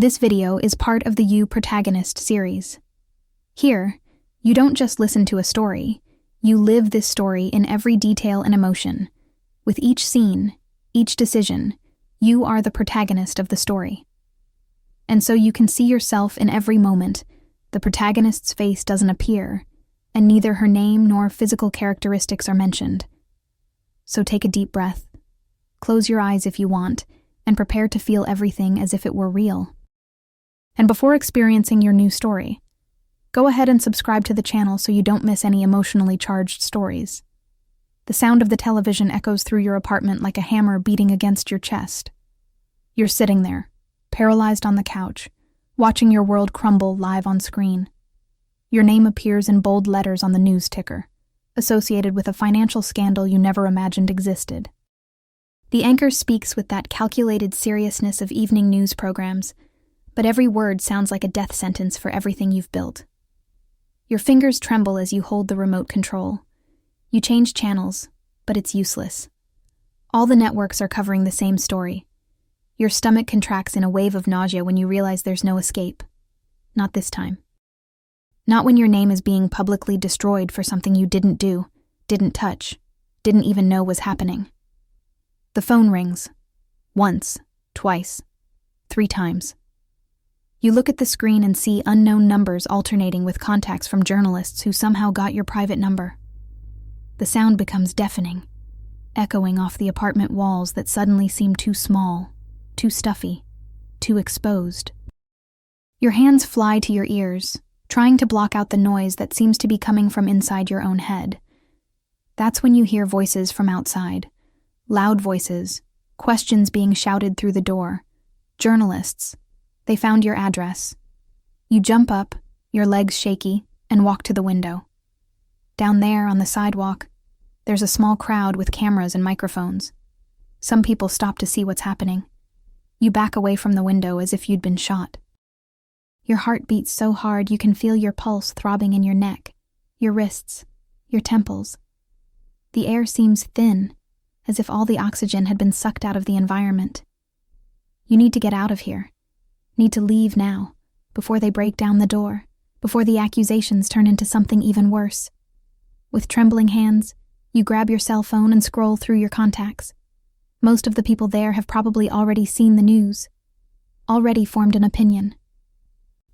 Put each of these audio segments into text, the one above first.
This video is part of the You Protagonist series. Here, you don't just listen to a story, you live this story in every detail and emotion. With each scene, each decision, you are the protagonist of the story. And so you can see yourself in every moment. The protagonist's face doesn't appear, and neither her name nor physical characteristics are mentioned. So take a deep breath, close your eyes if you want, and prepare to feel everything as if it were real. And before experiencing your new story, go ahead and subscribe to the channel so you don't miss any emotionally charged stories. The sound of the television echoes through your apartment like a hammer beating against your chest. You're sitting there, paralyzed on the couch, watching your world crumble live on screen. Your name appears in bold letters on the news ticker, associated with a financial scandal you never imagined existed. The anchor speaks with that calculated seriousness of evening news programs, but every word sounds like a death sentence for everything you've built. Your fingers tremble as you hold the remote control. You change channels, but it's useless. All the networks are covering the same story. Your stomach contracts in a wave of nausea when you realize there's no escape. Not this time. Not when your name is being publicly destroyed for something you didn't do, didn't touch, didn't even know was happening. The phone rings. Once, twice, 3 times. You look at the screen and see unknown numbers alternating with contacts from journalists who somehow got your private number. The sound becomes deafening, echoing off the apartment walls that suddenly seem too small, too stuffy, too exposed. Your hands fly to your ears, trying to block out the noise that seems to be coming from inside your own head. That's when you hear voices from outside, loud voices, questions being shouted through the door, journalists. They found your address. You jump up, your legs shaky, and walk to the window. Down there on the sidewalk, there's a small crowd with cameras and microphones. Some people stop to see what's happening. You back away from the window as if you'd been shot. Your heart beats so hard you can feel your pulse throbbing in your neck, your wrists, your temples. The air seems thin, as if all the oxygen had been sucked out of the environment. You need to get out of here. Need to leave now, before they break down the door, before the accusations turn into something even worse. With trembling hands, you grab your cell phone and scroll through your contacts. Most of the people there have probably already seen the news, already formed an opinion,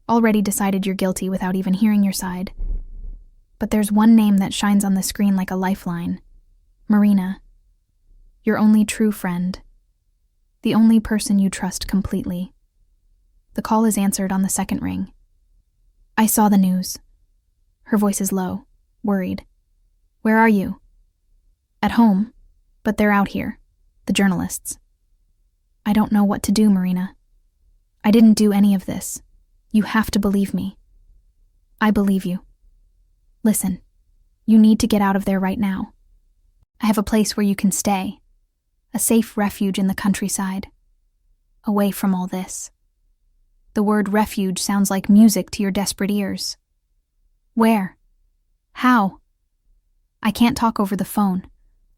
already decided you're guilty without even hearing your side. But there's one name that shines on the screen like a lifeline. Marina. Your only true friend. The only person you trust completely. The call is answered on the second ring. I saw the news. Her voice is low, worried. Where are you? At home, but they're out here, the journalists. I don't know what to do, Marina. I didn't do any of this. You have to believe me. I believe you. Listen, you need to get out of there right now. I have a place where you can stay, a safe refuge in the countryside, away from all this. The word refuge sounds like music to your desperate ears. Where? How? I can't talk over the phone.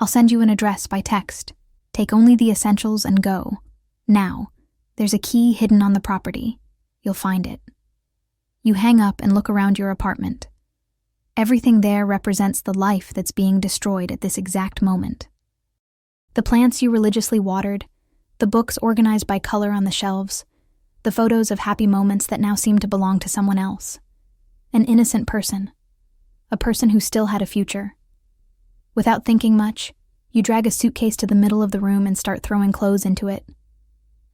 I'll send you an address by text. Take only the essentials and go. Now. There's a key hidden on the property. You'll find it. You hang up and look around your apartment. Everything there represents the life that's being destroyed at this exact moment. The plants you religiously watered, the books organized by color on the shelves, the photos of happy moments that now seem to belong to someone else. An innocent person. A person who still had a future. Without thinking much, you drag a suitcase to the middle of the room and start throwing clothes into it.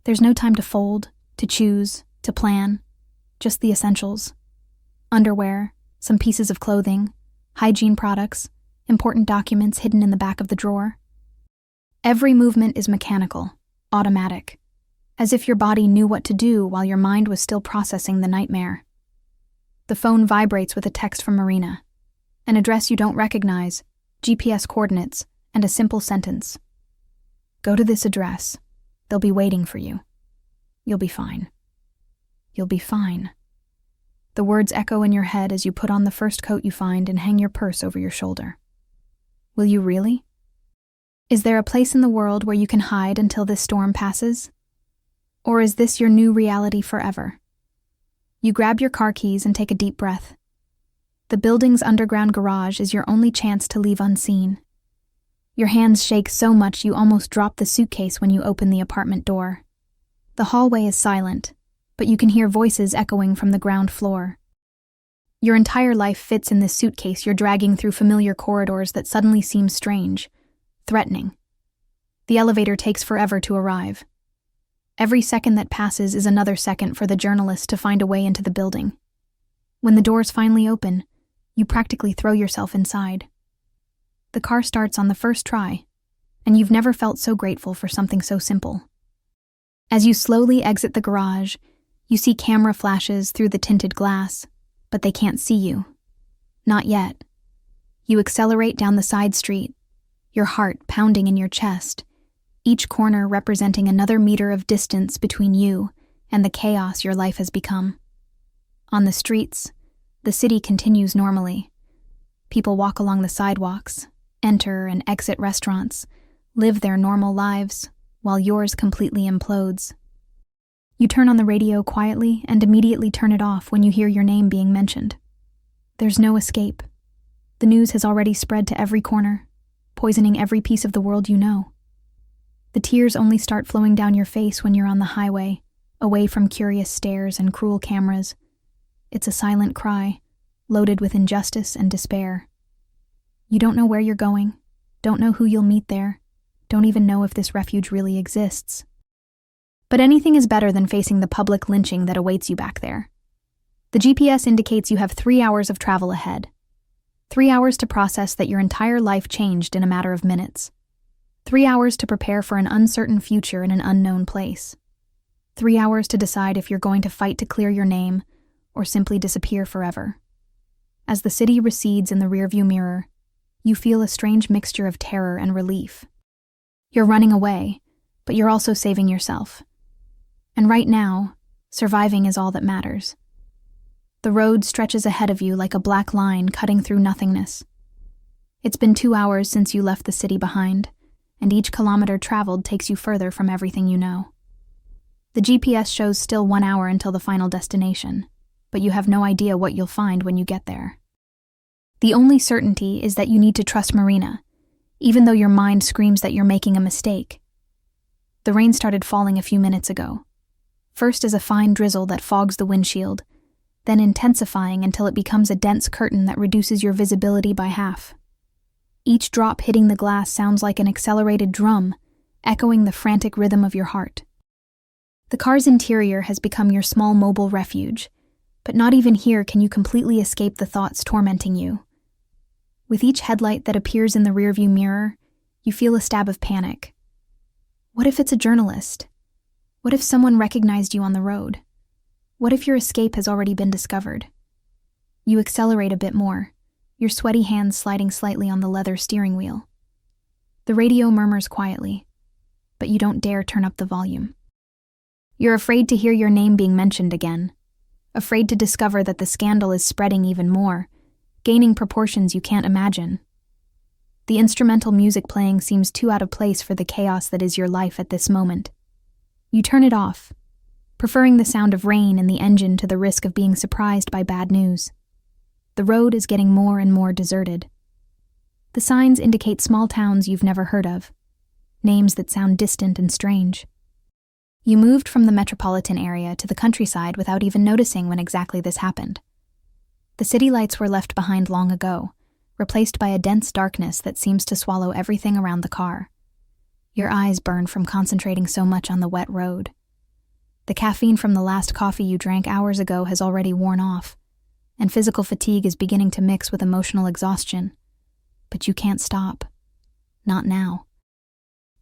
There's no time to fold, to choose, to plan. Just the essentials. Underwear, some pieces of clothing, hygiene products, important documents hidden in the back of the drawer. Every movement is mechanical, automatic. As if your body knew what to do while your mind was still processing the nightmare. The phone vibrates with a text from Marina. An address you don't recognize, GPS coordinates, and a simple sentence. Go to this address. They'll be waiting for you. You'll be fine. You'll be fine. The words echo in your head as you put on the first coat you find and hang your purse over your shoulder. Will you really? Is there a place in the world where you can hide until this storm passes? Or is this your new reality forever? You grab your car keys and take a deep breath. The building's underground garage is your only chance to leave unseen. Your hands shake so much you almost drop the suitcase when you open the apartment door. The hallway is silent, but you can hear voices echoing from the ground floor. Your entire life fits in this suitcase you're dragging through familiar corridors that suddenly seem strange, threatening. The elevator takes forever to arrive. Every second that passes is another second for the journalist to find a way into the building. When the doors finally open, you practically throw yourself inside. The car starts on the first try, and you've never felt so grateful for something so simple. As you slowly exit the garage, you see camera flashes through the tinted glass, but they can't see you. Not yet. You accelerate down the side street, your heart pounding in your chest, each corner representing another meter of distance between you and the chaos your life has become. On the streets, the city continues normally. People walk along the sidewalks, enter and exit restaurants, live their normal lives, while yours completely implodes. You turn on the radio quietly and immediately turn it off when you hear your name being mentioned. There's no escape. The news has already spread to every corner, poisoning every piece of the world you know. The tears only start flowing down your face when you're on the highway, away from curious stares and cruel cameras. It's a silent cry, loaded with injustice and despair. You don't know where you're going, don't know who you'll meet there, don't even know if this refuge really exists. But anything is better than facing the public lynching that awaits you back there. The GPS indicates you have 3 hours of travel ahead. 3 hours to process that your entire life changed in a matter of minutes. 3 hours to prepare for an uncertain future in an unknown place. 3 hours to decide if you're going to fight to clear your name or simply disappear forever. As the city recedes in the rearview mirror, you feel a strange mixture of terror and relief. You're running away, but you're also saving yourself. And right now, surviving is all that matters. The road stretches ahead of you like a black line cutting through nothingness. It's been 2 hours since you left the city behind, and each kilometer traveled takes you further from everything you know. The GPS shows still 1 hour until the final destination, but you have no idea what you'll find when you get there. The only certainty is that you need to trust Marina, even though your mind screams that you're making a mistake. The rain started falling a few minutes ago. First as a fine drizzle that fogs the windshield, then intensifying until it becomes a dense curtain that reduces your visibility by half. Each drop hitting the glass sounds like an accelerated drum, echoing the frantic rhythm of your heart. The car's interior has become your small mobile refuge, but not even here can you completely escape the thoughts tormenting you. With each headlight that appears in the rearview mirror, you feel a stab of panic. What if it's a journalist? What if someone recognized you on the road? What if your escape has already been discovered? You accelerate a bit more, your sweaty hands sliding slightly on the leather steering wheel. The radio murmurs quietly, but you don't dare turn up the volume. You're afraid to hear your name being mentioned again, afraid to discover that the scandal is spreading even more, gaining proportions you can't imagine. The instrumental music playing seems too out of place for the chaos that is your life at this moment. You turn it off, preferring the sound of rain and the engine to the risk of being surprised by bad news. The road is getting more and more deserted. The signs indicate small towns you've never heard of, names that sound distant and strange. You moved from the metropolitan area to the countryside without even noticing when exactly this happened. The city lights were left behind long ago, replaced by a dense darkness that seems to swallow everything around the car. Your eyes burn from concentrating so much on the wet road. The caffeine from the last coffee you drank hours ago has already worn off, and physical fatigue is beginning to mix with emotional exhaustion. But you can't stop. Not now.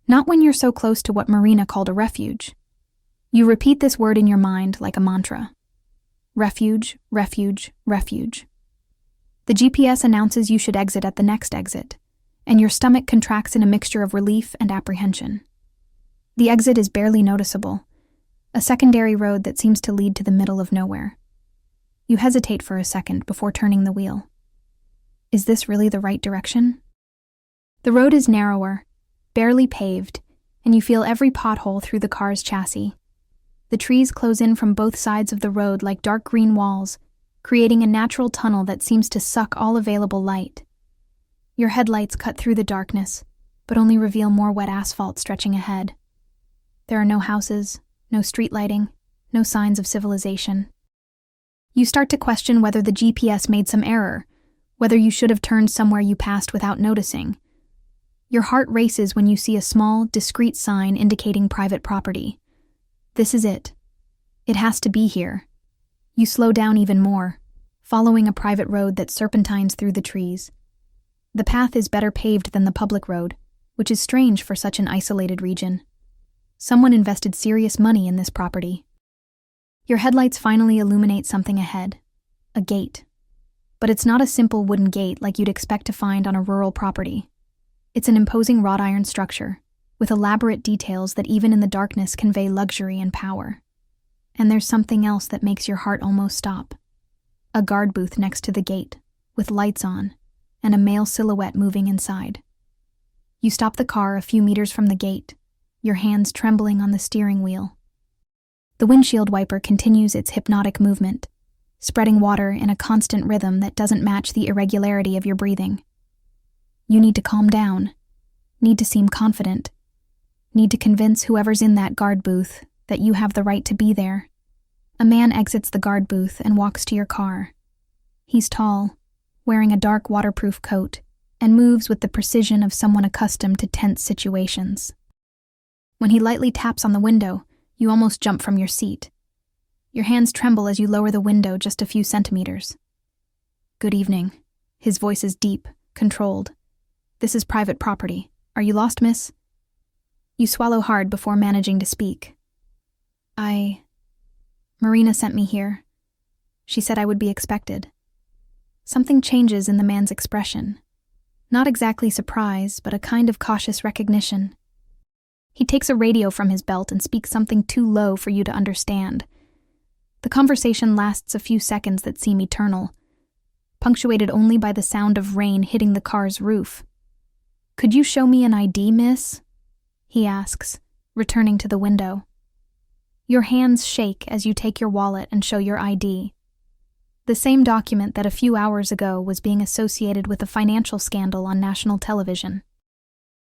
Not when you're so close to what Marina called a refuge. You repeat this word in your mind like a mantra. Refuge, refuge, refuge. The GPS announces you should exit at the next exit, and your stomach contracts in a mixture of relief and apprehension. The exit is barely noticeable, a secondary road that seems to lead to the middle of nowhere. You hesitate for a second before turning the wheel. Is this really the right direction? The road is narrower, barely paved, and you feel every pothole through the car's chassis. The trees close in from both sides of the road like dark green walls, creating a natural tunnel that seems to suck all available light. Your headlights cut through the darkness, but only reveal more wet asphalt stretching ahead. There are no houses, no street lighting, no signs of civilization. You start to question whether the GPS made some error, whether you should have turned somewhere you passed without noticing. Your heart races when you see a small, discreet sign indicating private property. This is it. It has to be here. You slow down even more, following a private road that serpentines through the trees. The path is better paved than the public road, which is strange for such an isolated region. Someone invested serious money in this property. Your headlights finally illuminate something ahead. A gate. But it's not a simple wooden gate like you'd expect to find on a rural property. It's an imposing wrought iron structure, with elaborate details that even in the darkness convey luxury and power. And there's something else that makes your heart almost stop. A guard booth next to the gate, with lights on, and a male silhouette moving inside. You stop the car a few meters from the gate, your hands trembling on the steering wheel. The windshield wiper continues its hypnotic movement, spreading water in a constant rhythm that doesn't match the irregularity of your breathing. You need to calm down, need to seem confident, need to convince whoever's in that guard booth that you have the right to be there. A man exits the guard booth and walks to your car. He's tall, wearing a dark waterproof coat, and moves with the precision of someone accustomed to tense situations. When he lightly taps on the window, you almost jump from your seat. Your hands tremble as you lower the window just a few centimeters. "Good evening." His voice is deep, controlled. "This is private property. Are you lost, miss?" You swallow hard before managing to speak. Marina sent me here. She said I would be expected." Something changes in the man's expression. Not exactly surprise, but a kind of cautious recognition. He takes a radio from his belt and speaks something too low for you to understand. The conversation lasts a few seconds that seem eternal, punctuated only by the sound of rain hitting the car's roof. "Could you show me an ID, miss?" he asks, returning to the window. Your hands shake as you take your wallet and show your ID. The same document that a few hours ago was being associated with a financial scandal on national television.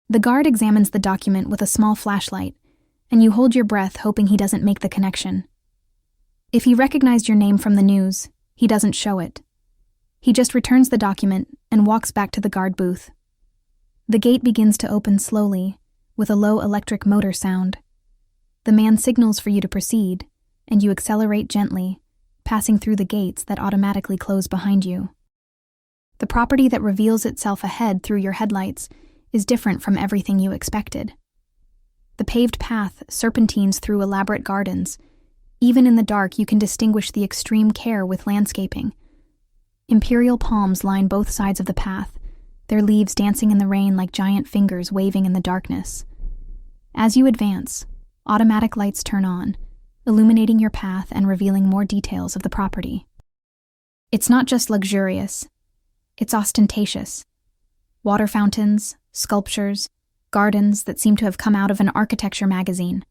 The guard examines the document with a small flashlight, and you hold your breath hoping he doesn't make the connection. If he recognized your name from the news, he doesn't show it. He just returns the document and walks back to the guard booth. The gate begins to open slowly, with a low electric motor sound. The man signals for you to proceed, and you accelerate gently, passing through the gates that automatically close behind you. The property that reveals itself ahead through your headlights is different from everything you expected. The paved path serpentines through elaborate gardens. Even in the dark, you can distinguish the extreme care with landscaping. Imperial palms line both sides of the path, their leaves dancing in the rain like giant fingers waving in the darkness. As you advance, automatic lights turn on, illuminating your path and revealing more details of the property. It's not just luxurious, it's ostentatious. Water fountains, sculptures, gardens that seem to have come out of an architecture magazine.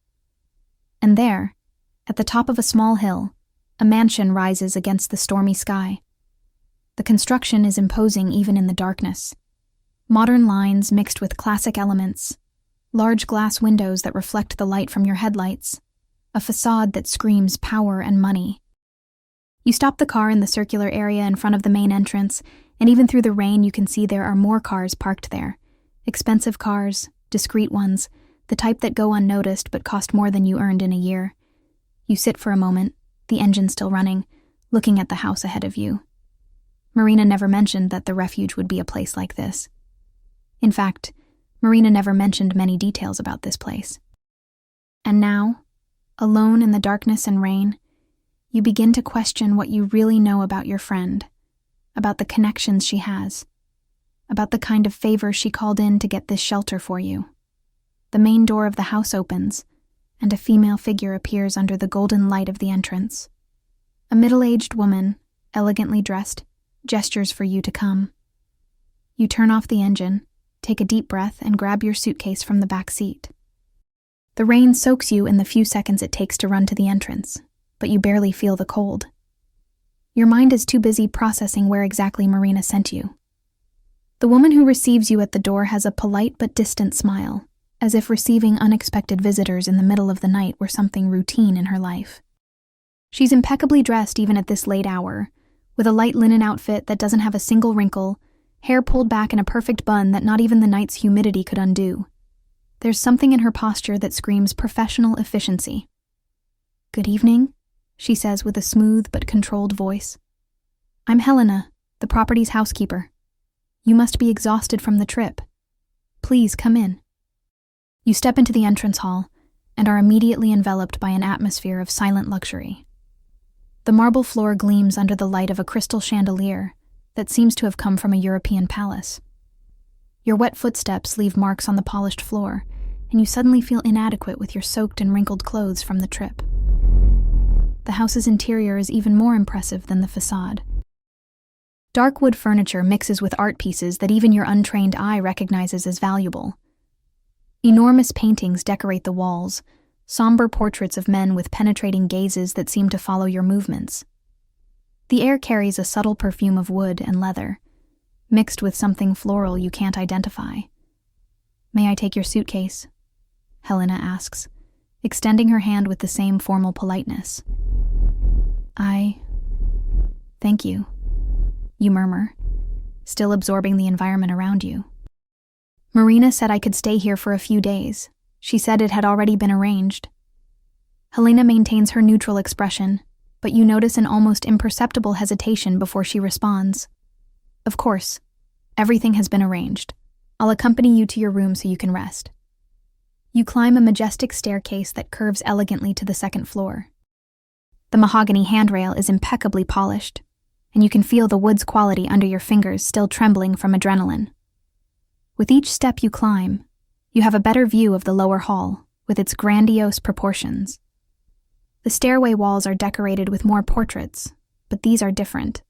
And there, at the top of a small hill, a mansion rises against the stormy sky. The construction is imposing even in the darkness. Modern lines mixed with classic elements, large glass windows that reflect the light from your headlights, a facade that screams power and money. You stop the car in the circular area in front of the main entrance, and even through the rain you can see there are more cars parked there. Expensive cars, discreet ones, the type that go unnoticed but cost more than you earned in a year. You sit for a moment, the engine still running, looking at the house ahead of you. Marina never mentioned that the refuge would be a place like this. In fact, Marina never mentioned many details about this place. And now, alone in the darkness and rain, you begin to question what you really know about your friend, about the connections she has, about the kind of favor she called in to get this shelter for you. The main door of the house opens, and a female figure appears under the golden light of the entrance. A middle-aged woman, elegantly dressed, gestures for you to come. You turn off the engine, take a deep breath, and grab your suitcase from the back seat. The rain soaks you in the few seconds it takes to run to the entrance, but you barely feel the cold. Your mind is too busy processing where exactly Marina sent you. The woman who receives you at the door has a polite but distant smile, as if receiving unexpected visitors in the middle of the night were something routine in her life. She's impeccably dressed even at this late hour, with a light linen outfit that doesn't have a single wrinkle, hair pulled back in a perfect bun that not even the night's humidity could undo. There's something in her posture that screams professional efficiency. "Good evening," she says with a smooth but controlled voice. "I'm Helena, the property's housekeeper. You must be exhausted from the trip. Please come in." You step into the entrance hall and are immediately enveloped by an atmosphere of silent luxury. The marble floor gleams under the light of a crystal chandelier that seems to have come from a European palace. Your wet footsteps leave marks on the polished floor, and you suddenly feel inadequate with your soaked and wrinkled clothes from the trip. The house's interior is even more impressive than the facade. Dark wood furniture mixes with art pieces that even your untrained eye recognizes as valuable. Enormous paintings decorate the walls, somber portraits of men with penetrating gazes that seem to follow your movements. The air carries a subtle perfume of wood and leather, mixed with something floral you can't identify. "May I take your suitcase?" Helena asks, extending her hand with the same formal politeness. Thank you," you murmur, still absorbing the environment around you. "Marina said I could stay here for a few days. She said it had already been arranged." Helena maintains her neutral expression, but you notice an almost imperceptible hesitation before she responds. "Of course. Everything has been arranged. I'll accompany you to your room so you can rest." You climb a majestic staircase that curves elegantly to the second floor. The mahogany handrail is impeccably polished, and you can feel the wood's quality under your fingers still trembling from adrenaline. With each step you climb, you have a better view of the lower hall, with its grandiose proportions. The stairway walls are decorated with more portraits, but these are different.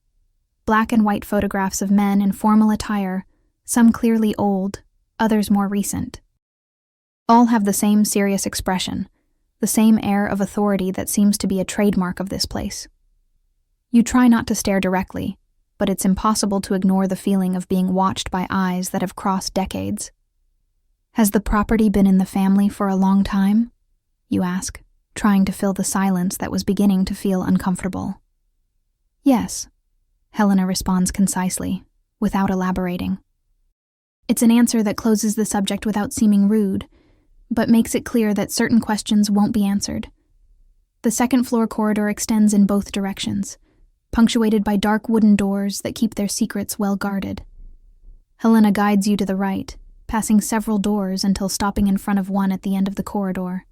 Black and white photographs of men in formal attire, some clearly old, others more recent. All have the same serious expression, the same air of authority that seems to be a trademark of this place. You try not to stare directly, but it's impossible to ignore the feeling of being watched by eyes that have crossed decades. "Has the property been in the family for a long time?" you ask, trying to fill the silence that was beginning to feel uncomfortable. "Yes," Helena responds concisely, without elaborating. It's an answer that closes the subject without seeming rude, but makes it clear that certain questions won't be answered. The second-floor corridor extends in both directions, punctuated by dark wooden doors that keep their secrets well guarded. Helena guides you to the right, passing several doors until stopping in front of one at the end of the corridor.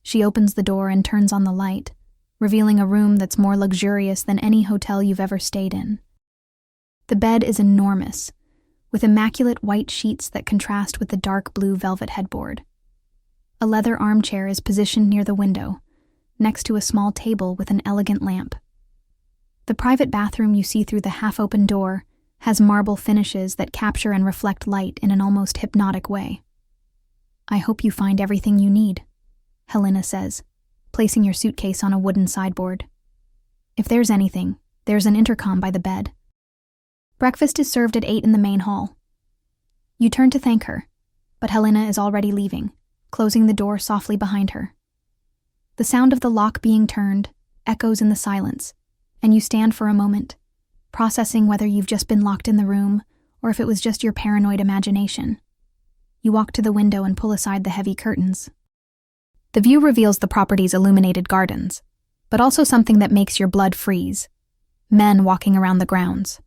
She opens the door and turns on the light, revealing a room that's more luxurious than any hotel you've ever stayed in. The bed is enormous, with immaculate white sheets that contrast with the dark blue velvet headboard. A leather armchair is positioned near the window, next to a small table with an elegant lamp. The private bathroom you see through the half-open door has marble finishes that capture and reflect light in an almost hypnotic way. "I hope you find everything you need," Helena says, placing your suitcase on a wooden sideboard. "If there's anything, there's an intercom by the bed." Breakfast is served at 8 in the main hall. You turn to thank her, but Helena is already leaving, closing the door softly behind her. The sound of the lock being turned echoes in the silence, and you stand for a moment, processing whether you've just been locked in the room or if it was just your paranoid imagination. You walk to the window and pull aside the heavy curtains. The view reveals the property's illuminated gardens, but also something that makes your blood freeze: men walking around the grounds.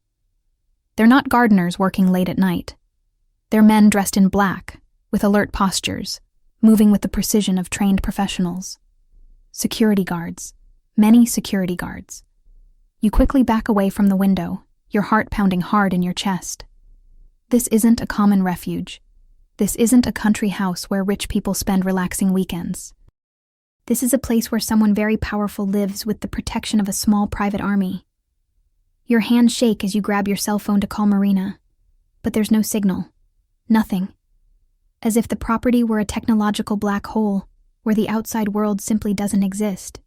They're not gardeners working late at night. They're men dressed in black, with alert postures, moving with the precision of trained professionals. Security guards. Many security guards. You quickly back away from the window, your heart pounding hard in your chest. This isn't a common refuge. This isn't a country house where rich people spend relaxing weekends. This is a place where someone very powerful lives with the protection of a small private army. Your hands shake as you grab your cell phone to call Marina, but there's no signal. Nothing. As if the property were a technological black hole, where the outside world simply doesn't exist.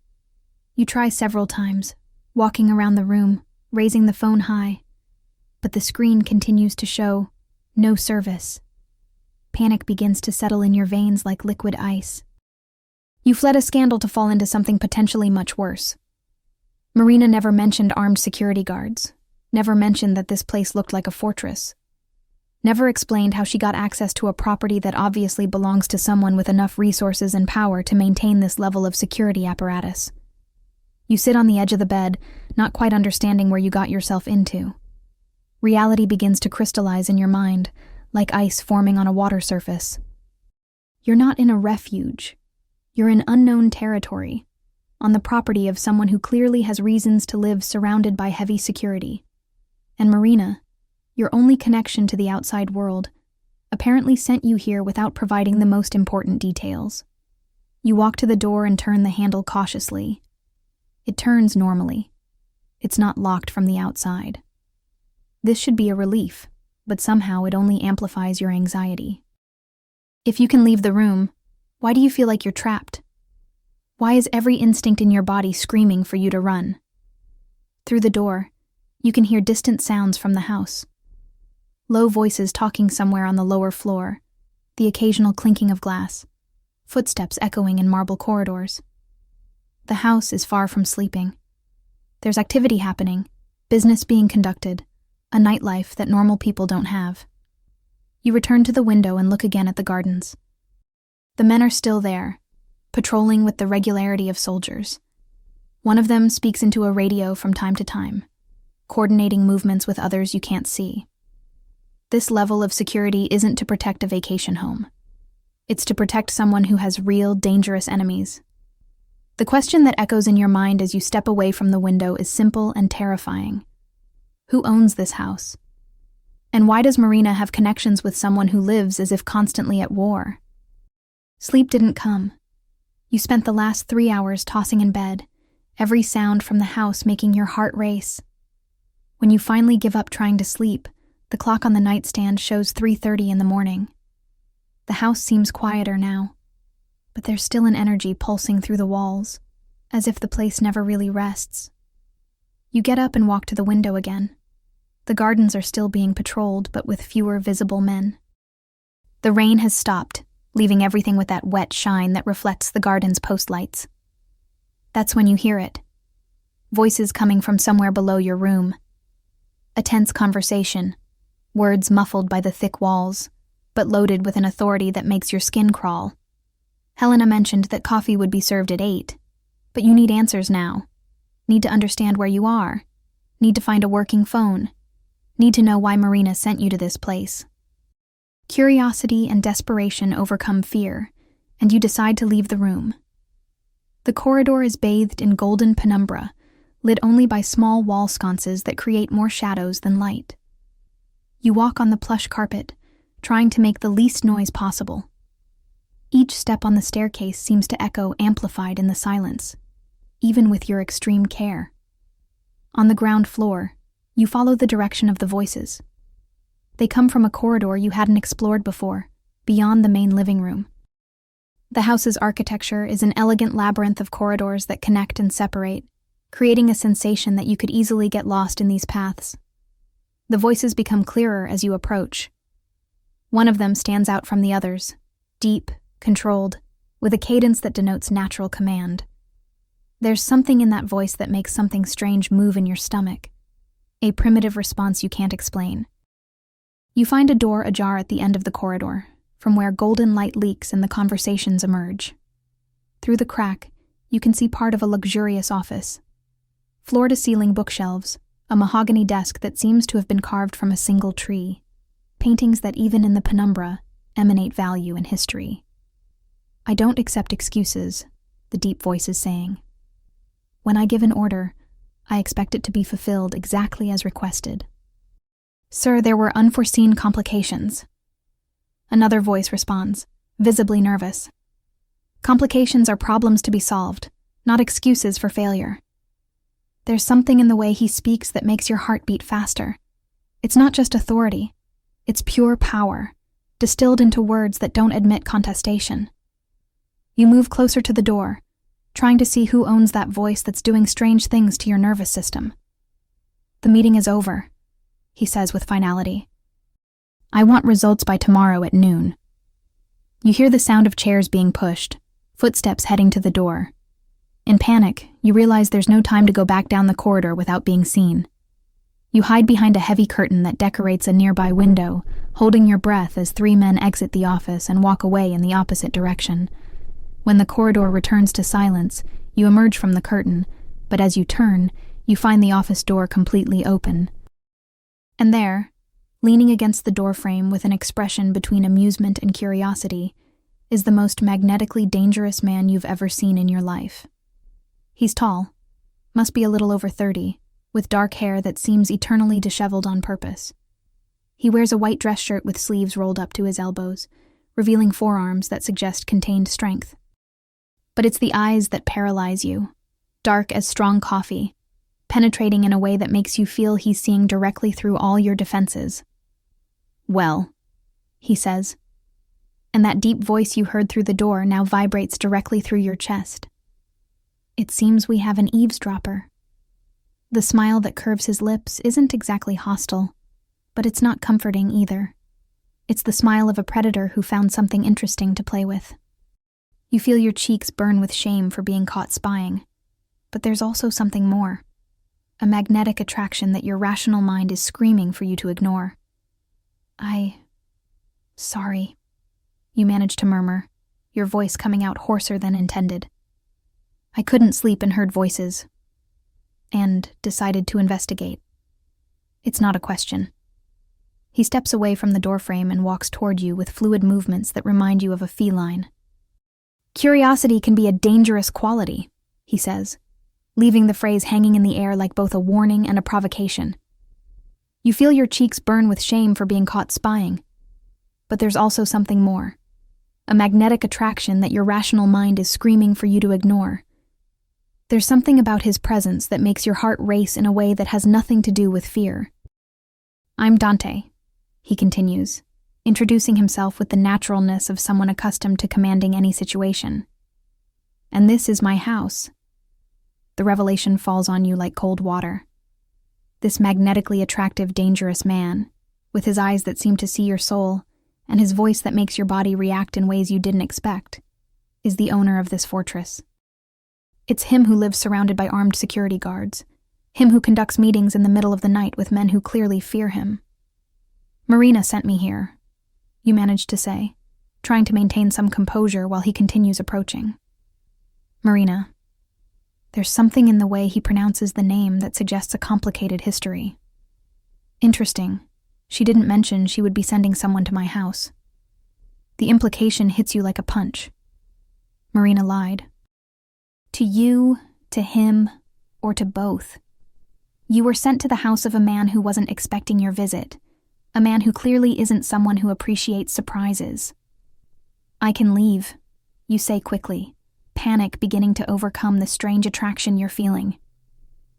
You try several times, walking around the room, raising the phone high, but the screen continues to show no service. Panic begins to settle in your veins like liquid ice. You fled a scandal to fall into something potentially much worse. Marina never mentioned armed security guards, never mentioned that this place looked like a fortress, never explained how she got access to a property that obviously belongs to someone with enough resources and power to maintain this level of security apparatus. You sit on the edge of the bed, not quite understanding where you got yourself into. Reality begins to crystallize in your mind, like ice forming on a water surface. You're not in a refuge. You're in unknown territory, on the property of someone who clearly has reasons to live surrounded by heavy security. And Marina, your only connection to the outside world, apparently sent you here without providing the most important details. You walk to the door and turn the handle cautiously. It turns normally. It's not locked from the outside. This should be a relief, but somehow it only amplifies your anxiety. If you can leave the room, why do you feel like you're trapped? Why is every instinct in your body screaming for you to run? Through the door, you can hear distant sounds from the house. Low voices talking somewhere on the lower floor, the occasional clinking of glass, footsteps echoing in marble corridors. The house is far from sleeping. There's activity happening, business being conducted, a nightlife that normal people don't have. You return to the window and look again at the gardens. The men are still there, patrolling with the regularity of soldiers. One of them speaks into a radio from time to time, coordinating movements with others you can't see. This level of security isn't to protect a vacation home. It's to protect someone who has real, dangerous enemies. The question that echoes in your mind as you step away from the window is simple and terrifying. Who owns this house? And why does Marina have connections with someone who lives as if constantly at war? Sleep didn't come. You spent the last 3 hours tossing in bed, every sound from the house making your heart race. When you finally give up trying to sleep, the clock on the nightstand shows 3:30 in the morning. The house seems quieter now, but there's still an energy pulsing through the walls, as if the place never really rests. You get up and walk to the window again. The gardens are still being patrolled, but with fewer visible men. The rain has stopped, leaving everything with that wet shine that reflects the garden's post lights. That's when you hear it. Voices coming from somewhere below your room. A tense conversation, words muffled by the thick walls, but loaded with an authority that makes your skin crawl. Helena mentioned that coffee would be served at 8, but you need answers now. Need to understand where you are. Need to find a working phone. Need to know why Marina sent you to this place. Curiosity and desperation overcome fear, and you decide to leave the room. The corridor is bathed in golden penumbra, lit only by small wall sconces that create more shadows than light. You walk on the plush carpet, trying to make the least noise possible. Each step on the staircase seems to echo amplified in the silence, even with your extreme care. On the ground floor, you follow the direction of the voices. They come from a corridor you hadn't explored before, beyond the main living room. The house's architecture is an elegant labyrinth of corridors that connect and separate, creating a sensation that you could easily get lost in these paths. The voices become clearer as you approach. One of them stands out from the others, deep, controlled, with a cadence that denotes natural command. There's something in that voice that makes something strange move in your stomach, a primitive response you can't explain. You find a door ajar at the end of the corridor, from where golden light leaks and the conversations emerge. Through the crack, you can see part of a luxurious office. Floor-to-ceiling bookshelves, a mahogany desk that seems to have been carved from a single tree, paintings that even in the penumbra emanate value and history. "I don't accept excuses," the deep voice is saying. "When I give an order, I expect it to be fulfilled exactly as requested." "Sir, there were unforeseen complications." Another voice responds, visibly nervous. "Complications are problems to be solved, not excuses for failure." There's something in the way he speaks that makes your heart beat faster. It's not just authority. It's pure power, distilled into words that don't admit contestation. You move closer to the door, trying to see who owns that voice that's doing strange things to your nervous system. "The meeting is over," he says with finality. "I want results by tomorrow at noon." You hear the sound of chairs being pushed, footsteps heading to the door. In panic, you realize there's no time to go back down the corridor without being seen. You hide behind a heavy curtain that decorates a nearby window, holding your breath as 3 men exit the office and walk away in the opposite direction. When the corridor returns to silence, you emerge from the curtain, but as you turn, you find the office door completely open. And there, leaning against the doorframe with an expression between amusement and curiosity, is the most magnetically dangerous man you've ever seen in your life. He's tall, must be a little over 30, with dark hair that seems eternally disheveled on purpose. He wears a white dress shirt with sleeves rolled up to his elbows, revealing forearms that suggest contained strength. But it's the eyes that paralyze you, dark as strong coffee, penetrating in a way that makes you feel he's seeing directly through all your defenses. "Well," he says, and that deep voice you heard through the door now vibrates directly through your chest. "It seems we have an eavesdropper." The smile that curves his lips isn't exactly hostile, but it's not comforting either. It's the smile of a predator who found something interesting to play with. You feel your cheeks burn with shame for being caught spying, but there's also something more. A magnetic attraction that your rational mind is screaming for you to ignore. Sorry," you manage to murmur, your voice coming out hoarser than intended. "I couldn't sleep and heard voices, and decided to investigate. It's not a question." He steps away from the doorframe and walks toward you with fluid movements that remind you of a feline. "Curiosity can be a dangerous quality," he says, leaving the phrase hanging in the air like both a warning and a provocation. You feel your cheeks burn with shame for being caught spying. But there's also something more. A magnetic attraction that your rational mind is screaming for you to ignore. There's something about his presence that makes your heart race in a way that has nothing to do with fear. "I'm Dante," he continues, introducing himself with the naturalness of someone accustomed to commanding any situation. "And this is my house." The revelation falls on you like cold water. This magnetically attractive, dangerous man, with his eyes that seem to see your soul, and his voice that makes your body react in ways you didn't expect, is the owner of this fortress. It's him who lives surrounded by armed security guards, him who conducts meetings in the middle of the night with men who clearly fear him. "Marina sent me here," you manage to say, trying to maintain some composure while he continues approaching. "Marina." There's something in the way he pronounces the name that suggests a complicated history. "Interesting. She didn't mention she would be sending someone to my house." The implication hits you like a punch. Marina lied. To you, to him, or to both. You were sent to the house of a man who wasn't expecting your visit, a man who clearly isn't someone who appreciates surprises. "I can leave," you say quickly, panic beginning to overcome the strange attraction you're feeling.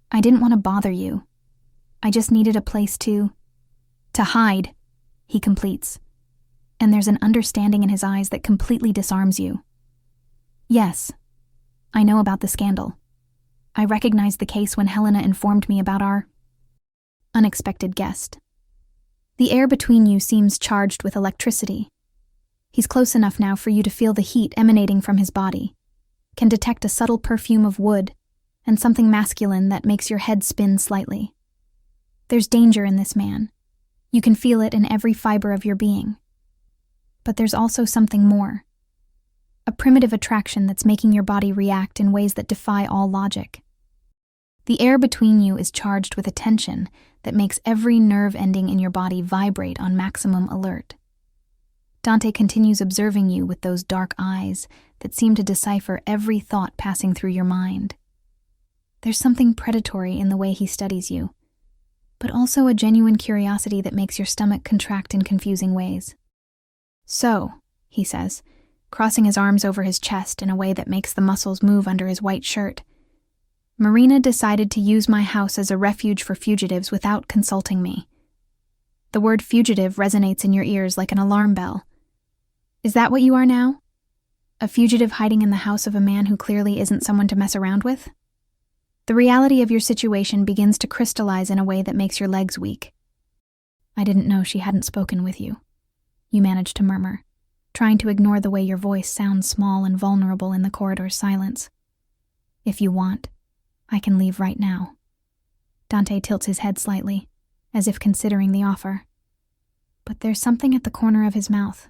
"I didn't want to bother you. I just needed a place to hide," he completes, and there's an understanding in his eyes that completely disarms you. "Yes, I know about the scandal. I recognized the case when Helena informed me about our unexpected guest." The air between you seems charged with electricity. He's close enough now for you to feel the heat emanating from his body, can detect a subtle perfume of wood, and something masculine that makes your head spin slightly. There's danger in this man. You can feel it in every fiber of your being. But there's also something more. A primitive attraction that's making your body react in ways that defy all logic. The air between you is charged with a tension that makes every nerve ending in your body vibrate on maximum alert. Dante continues observing you with those dark eyes that seem to decipher every thought passing through your mind. There's something predatory in the way he studies you, but also a genuine curiosity that makes your stomach contract in confusing ways. "So," he says, crossing his arms over his chest in a way that makes the muscles move under his white shirt, "Marina decided to use my house as a refuge for fugitives without consulting me." The word fugitive resonates in your ears like an alarm bell. Is that what you are now? A fugitive hiding in the house of a man who clearly isn't someone to mess around with? The reality of your situation begins to crystallize in a way that makes your legs weak. I didn't know she hadn't spoken with you, you manage to murmur, trying to ignore the way your voice sounds small and vulnerable in the corridor's silence. If you want, I can leave right now. Dante tilts his head slightly, as if considering the offer. But there's something at the corner of his mouth,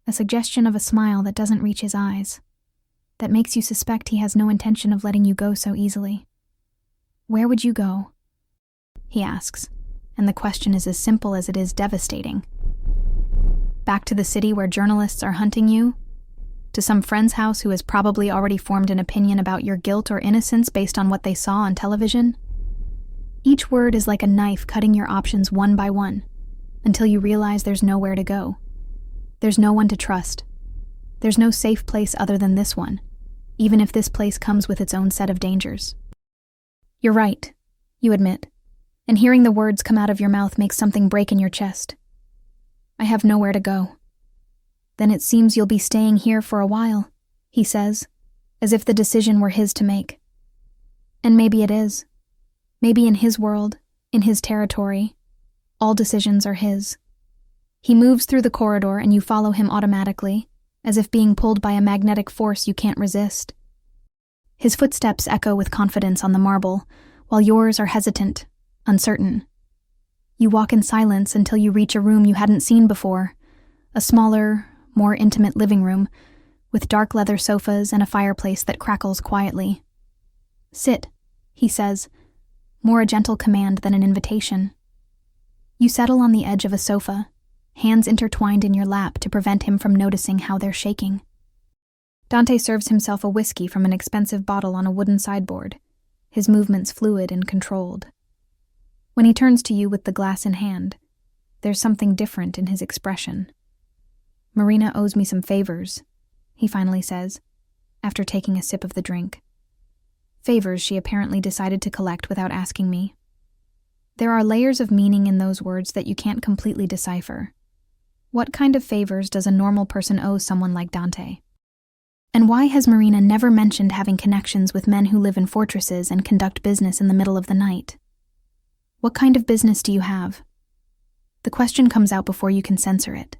a suggestion of a smile that doesn't reach his eyes, that makes you suspect he has no intention of letting you go so easily. Where would you go? He asks, and the question is as simple as it is devastating. Back to the city where journalists are hunting you? To some friend's house who has probably already formed an opinion about your guilt or innocence based on what they saw on television? Each word is like a knife cutting your options one by one, until you realize there's nowhere to go. There's no one to trust. There's no safe place other than this one, even if this place comes with its own set of dangers. You're right, you admit, and hearing the words come out of your mouth makes something break in your chest. I have nowhere to go. Then it seems you'll be staying here for a while, he says, as if the decision were his to make. And maybe it is. Maybe in his world, in his territory, all decisions are his. He moves through the corridor and you follow him automatically, as if being pulled by a magnetic force you can't resist. His footsteps echo with confidence on the marble, while yours are hesitant, uncertain. You walk in silence until you reach a room you hadn't seen before, a smaller, more intimate living room, with dark leather sofas and a fireplace that crackles quietly. Sit, he says, more a gentle command than an invitation. You settle on the edge of a sofa, hands intertwined in your lap to prevent him from noticing how they're shaking. Dante serves himself a whiskey from an expensive bottle on a wooden sideboard, his movements fluid and controlled. When he turns to you with the glass in hand, there's something different in his expression. Marina owes me some favors, he finally says, after taking a sip of the drink. Favors she apparently decided to collect without asking me. There are layers of meaning in those words that you can't completely decipher. What kind of favors does a normal person owe someone like Dante? And why has Marina never mentioned having connections with men who live in fortresses and conduct business in the middle of the night? What kind of business do you have? The question comes out before you can censor it,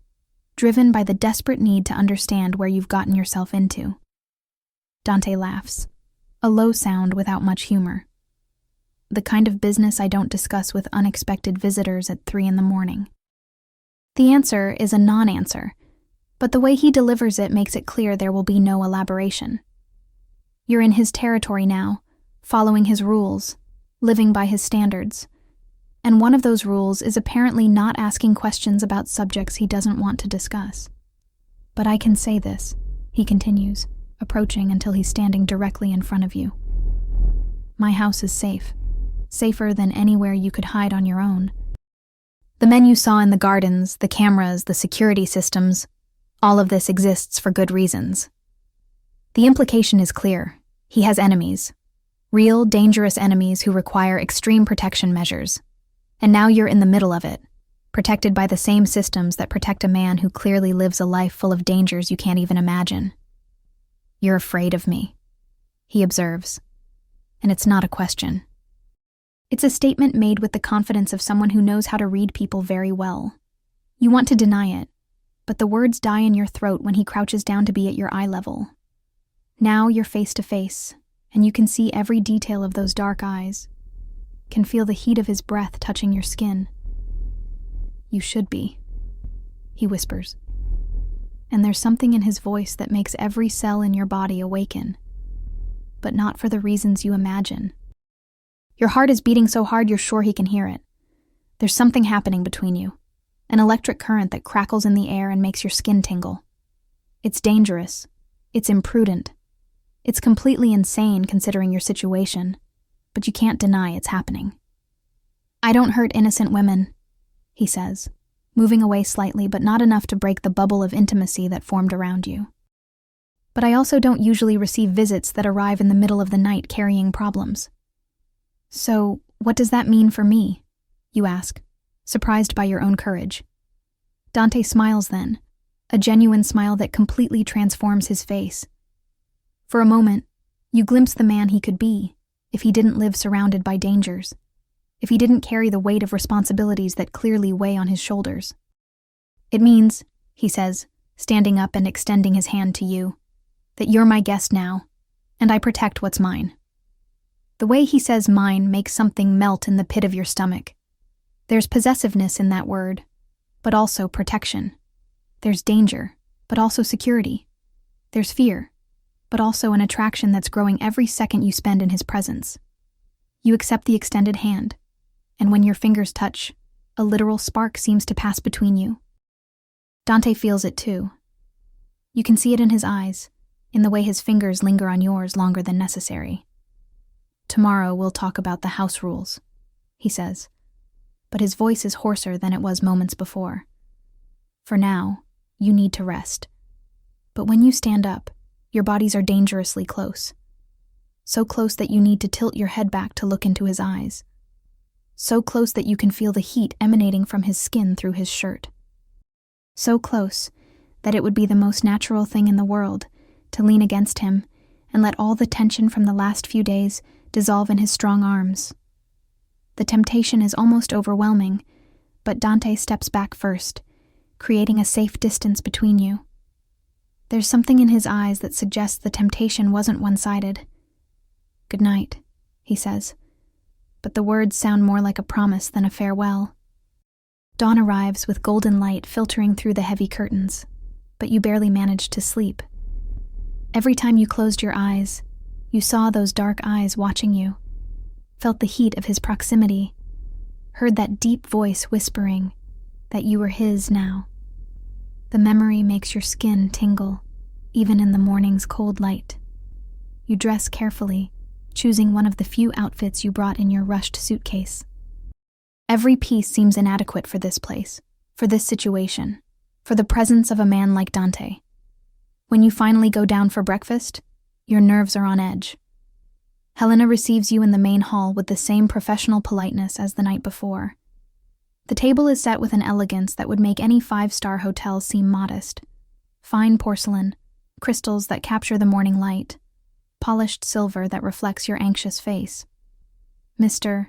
driven by the desperate need to understand where you've gotten yourself into. Dante laughs, a low sound without much humor. The kind of business I don't discuss with unexpected visitors at 3 a.m. The answer is a non-answer, but the way he delivers it makes it clear there will be no elaboration. You're in his territory now, following his rules, living by his standards, and one of those rules is apparently not asking questions about subjects he doesn't want to discuss. But I can say this, he continues, approaching until he's standing directly in front of you. My house is safe, safer than anywhere you could hide on your own. The men you saw in the gardens, the cameras, the security systems, all of this exists for good reasons. The implication is clear. He has enemies. Real, dangerous enemies who require extreme protection measures. And now you're in the middle of it, protected by the same systems that protect a man who clearly lives a life full of dangers you can't even imagine. You're afraid of me, he observes. And it's not a question. It's a statement made with the confidence of someone who knows how to read people very well. You want to deny it, but the words die in your throat when he crouches down to be at your eye level. Now you're face to face, and you can see every detail of those dark eyes, can feel the heat of his breath touching your skin. You should be, he whispers. And there's something in his voice that makes every cell in your body awaken, but not for the reasons you imagine. Your heart is beating so hard you're sure he can hear it. There's something happening between you, an electric current that crackles in the air and makes your skin tingle. It's dangerous. It's imprudent. It's completely insane considering your situation, but you can't deny it's happening. I don't hurt innocent women, he says, moving away slightly but not enough to break the bubble of intimacy that formed around you. But I also don't usually receive visits that arrive in the middle of the night carrying problems. So, what does that mean for me? You ask, surprised by your own courage. Dante smiles then, a genuine smile that completely transforms his face. For a moment, you glimpse the man he could be if he didn't live surrounded by dangers, if he didn't carry the weight of responsibilities that clearly weigh on his shoulders. "It means," he says, standing up and extending his hand to you, "that you're my guest now, and I protect what's mine." The way he says mine makes something melt in the pit of your stomach. There's possessiveness in that word, but also protection. There's danger, but also security. There's fear, but also an attraction that's growing every second you spend in his presence. You accept the extended hand, and when your fingers touch, a literal spark seems to pass between you. Dante feels it too. You can see it in his eyes, in the way his fingers linger on yours longer than necessary. "Tomorrow we'll talk about the house rules," he says, but his voice is hoarser than it was moments before. "For now, you need to rest. But when you stand up, your bodies are dangerously close. So close that you need to tilt your head back to look into his eyes. So close that you can feel the heat emanating from his skin through his shirt. So close that it would be the most natural thing in the world to lean against him and let all the tension from the last few days dissolve in his strong arms. The temptation is almost overwhelming, but Dante steps back first, creating a safe distance between you. There's something in his eyes that suggests the temptation wasn't one-sided. "Good night," he says, but the words sound more like a promise than a farewell. Dawn arrives with golden light filtering through the heavy curtains, but you barely manage to sleep. Every time you closed your eyes, you saw those dark eyes watching you, felt the heat of his proximity, heard that deep voice whispering that you were his now. The memory makes your skin tingle, even in the morning's cold light. You dress carefully, choosing one of the few outfits you brought in your rushed suitcase. Every piece seems inadequate for this place, for this situation, for the presence of a man like Dante. When you finally go down for breakfast, your nerves are on edge. Helena receives you in the main hall with the same professional politeness as the night before. The table is set with an elegance that would make any five-star hotel seem modest. Fine porcelain, crystals that capture the morning light, polished silver that reflects your anxious face. "Mr.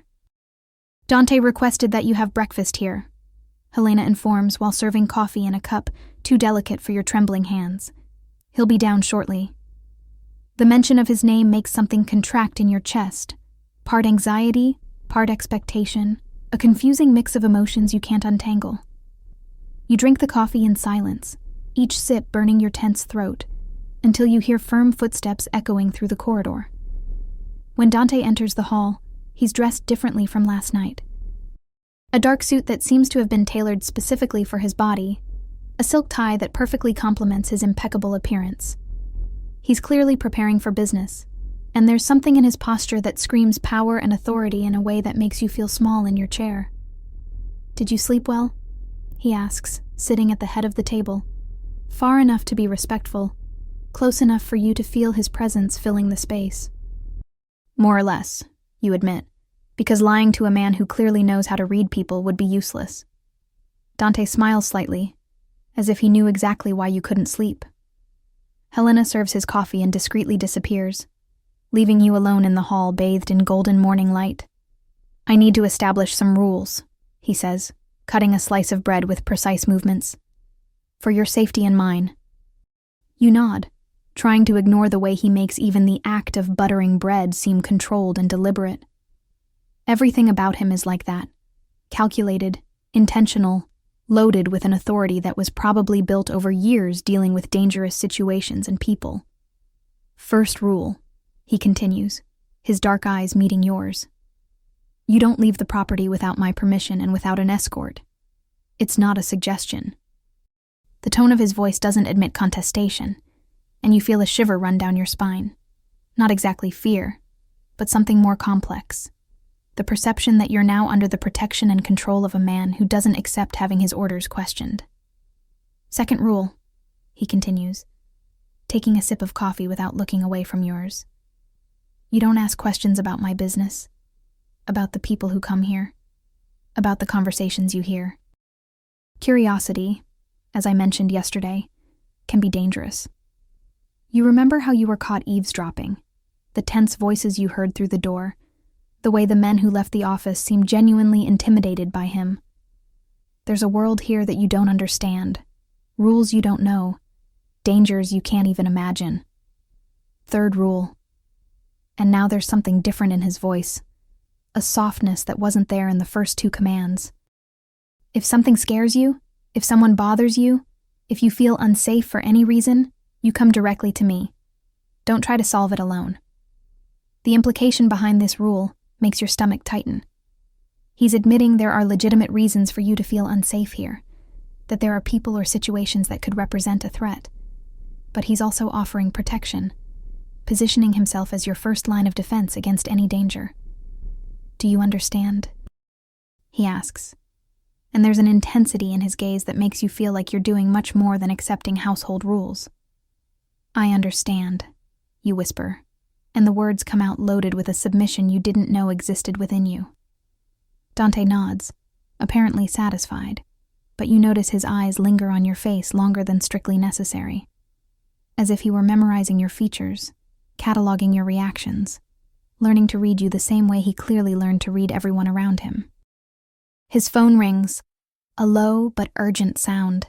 Dante requested that you have breakfast here," Helena informs while serving coffee in a cup too delicate for your trembling hands. "He'll be down shortly." The mention of his name makes something contract in your chest, part anxiety, part expectation, a confusing mix of emotions you can't untangle. You drink the coffee in silence, each sip burning your tense throat, until you hear firm footsteps echoing through the corridor. When Dante enters the hall, he's dressed differently from last night. A dark suit that seems to have been tailored specifically for his body, a silk tie that perfectly complements his impeccable appearance. He's clearly preparing for business, and there's something in his posture that screams power and authority in a way that makes you feel small in your chair. "Did you sleep well?" he asks, sitting at the head of the table, far enough to be respectful, close enough for you to feel his presence filling the space. "More or less," you admit, because lying to a man who clearly knows how to read people would be useless. Dante smiles slightly, as if he knew exactly why you couldn't sleep. Helena serves his coffee and discreetly disappears, leaving you alone in the hall bathed in golden morning light. "I need to establish some rules," he says, cutting a slice of bread with precise movements. "For your safety and mine." You nod, trying to ignore the way he makes even the act of buttering bread seem controlled and deliberate. Everything about him is like that, calculated, intentional, loaded with an authority that was probably built over years dealing with dangerous situations and people. "First rule," he continues, his dark eyes meeting yours. "You don't leave the property without my permission and without an escort. It's not a suggestion." The tone of his voice doesn't admit contestation, and you feel a shiver run down your spine. Not exactly fear, but something more complex. The perception that you're now under the protection and control of a man who doesn't accept having his orders questioned. "Second rule," he continues, taking a sip of coffee without looking away from yours. "You don't ask questions about my business, about the people who come here, about the conversations you hear. Curiosity, as I mentioned yesterday, can be dangerous. You remember how you were caught eavesdropping, the tense voices you heard through the door, the way the men who left the office seemed genuinely intimidated by him. There's a world here that you don't understand, rules you don't know, dangers you can't even imagine. Third rule. And now there's something different in his voice, a softness that wasn't there in the first two commands. If something scares you, if someone bothers you, if you feel unsafe for any reason, you come directly to me. Don't try to solve it alone. The implication behind this rule makes your stomach tighten. He's admitting there are legitimate reasons for you to feel unsafe here, that there are people or situations that could represent a threat. But he's also offering protection, positioning himself as your first line of defense against any danger. Do you understand? He asks, and there's an intensity in his gaze that makes you feel like you're doing much more than accepting household rules. I understand, you whisper, and the words come out loaded with a submission you didn't know existed within you. Dante nods, apparently satisfied, but you notice his eyes linger on your face longer than strictly necessary, as if he were memorizing your features, cataloging your reactions, learning to read you the same way he clearly learned to read everyone around him. His phone rings, a low but urgent sound.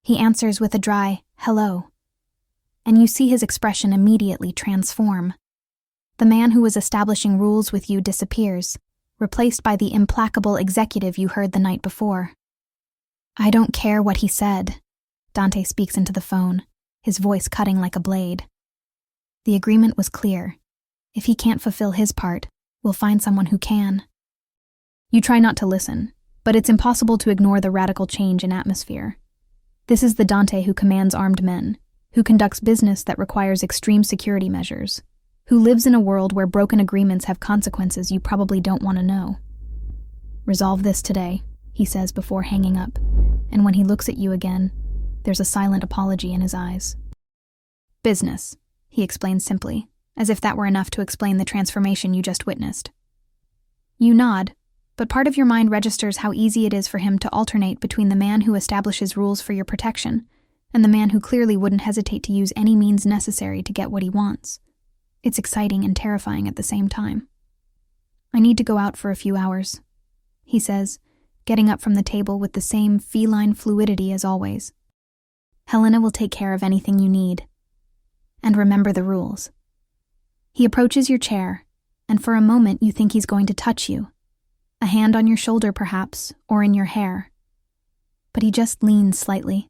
He answers with a dry, hello, and you see his expression immediately transform. The man who was establishing rules with you disappears, replaced by the implacable executive you heard the night before. I don't care what he said, Dante speaks into the phone, his voice cutting like a blade. The agreement was clear. If he can't fulfill his part, we'll find someone who can. You try not to listen, but it's impossible to ignore the radical change in atmosphere. This is the Dante who commands armed men, who conducts business that requires extreme security measures, who lives in a world where broken agreements have consequences you probably don't want to know. Resolve this today, he says before hanging up, and when he looks at you again, there's a silent apology in his eyes. Business, he explains simply, as if that were enough to explain the transformation you just witnessed. You nod, but part of your mind registers how easy it is for him to alternate between the man who establishes rules for your protection and the man who clearly wouldn't hesitate to use any means necessary to get what he wants. It's exciting and terrifying at the same time. I need to go out for a few hours, he says, getting up from the table with the same feline fluidity as always. Helena will take care of anything you need. And remember the rules. He approaches your chair, and for a moment you think he's going to touch you. A hand on your shoulder perhaps, or in your hair. But he just leans slightly,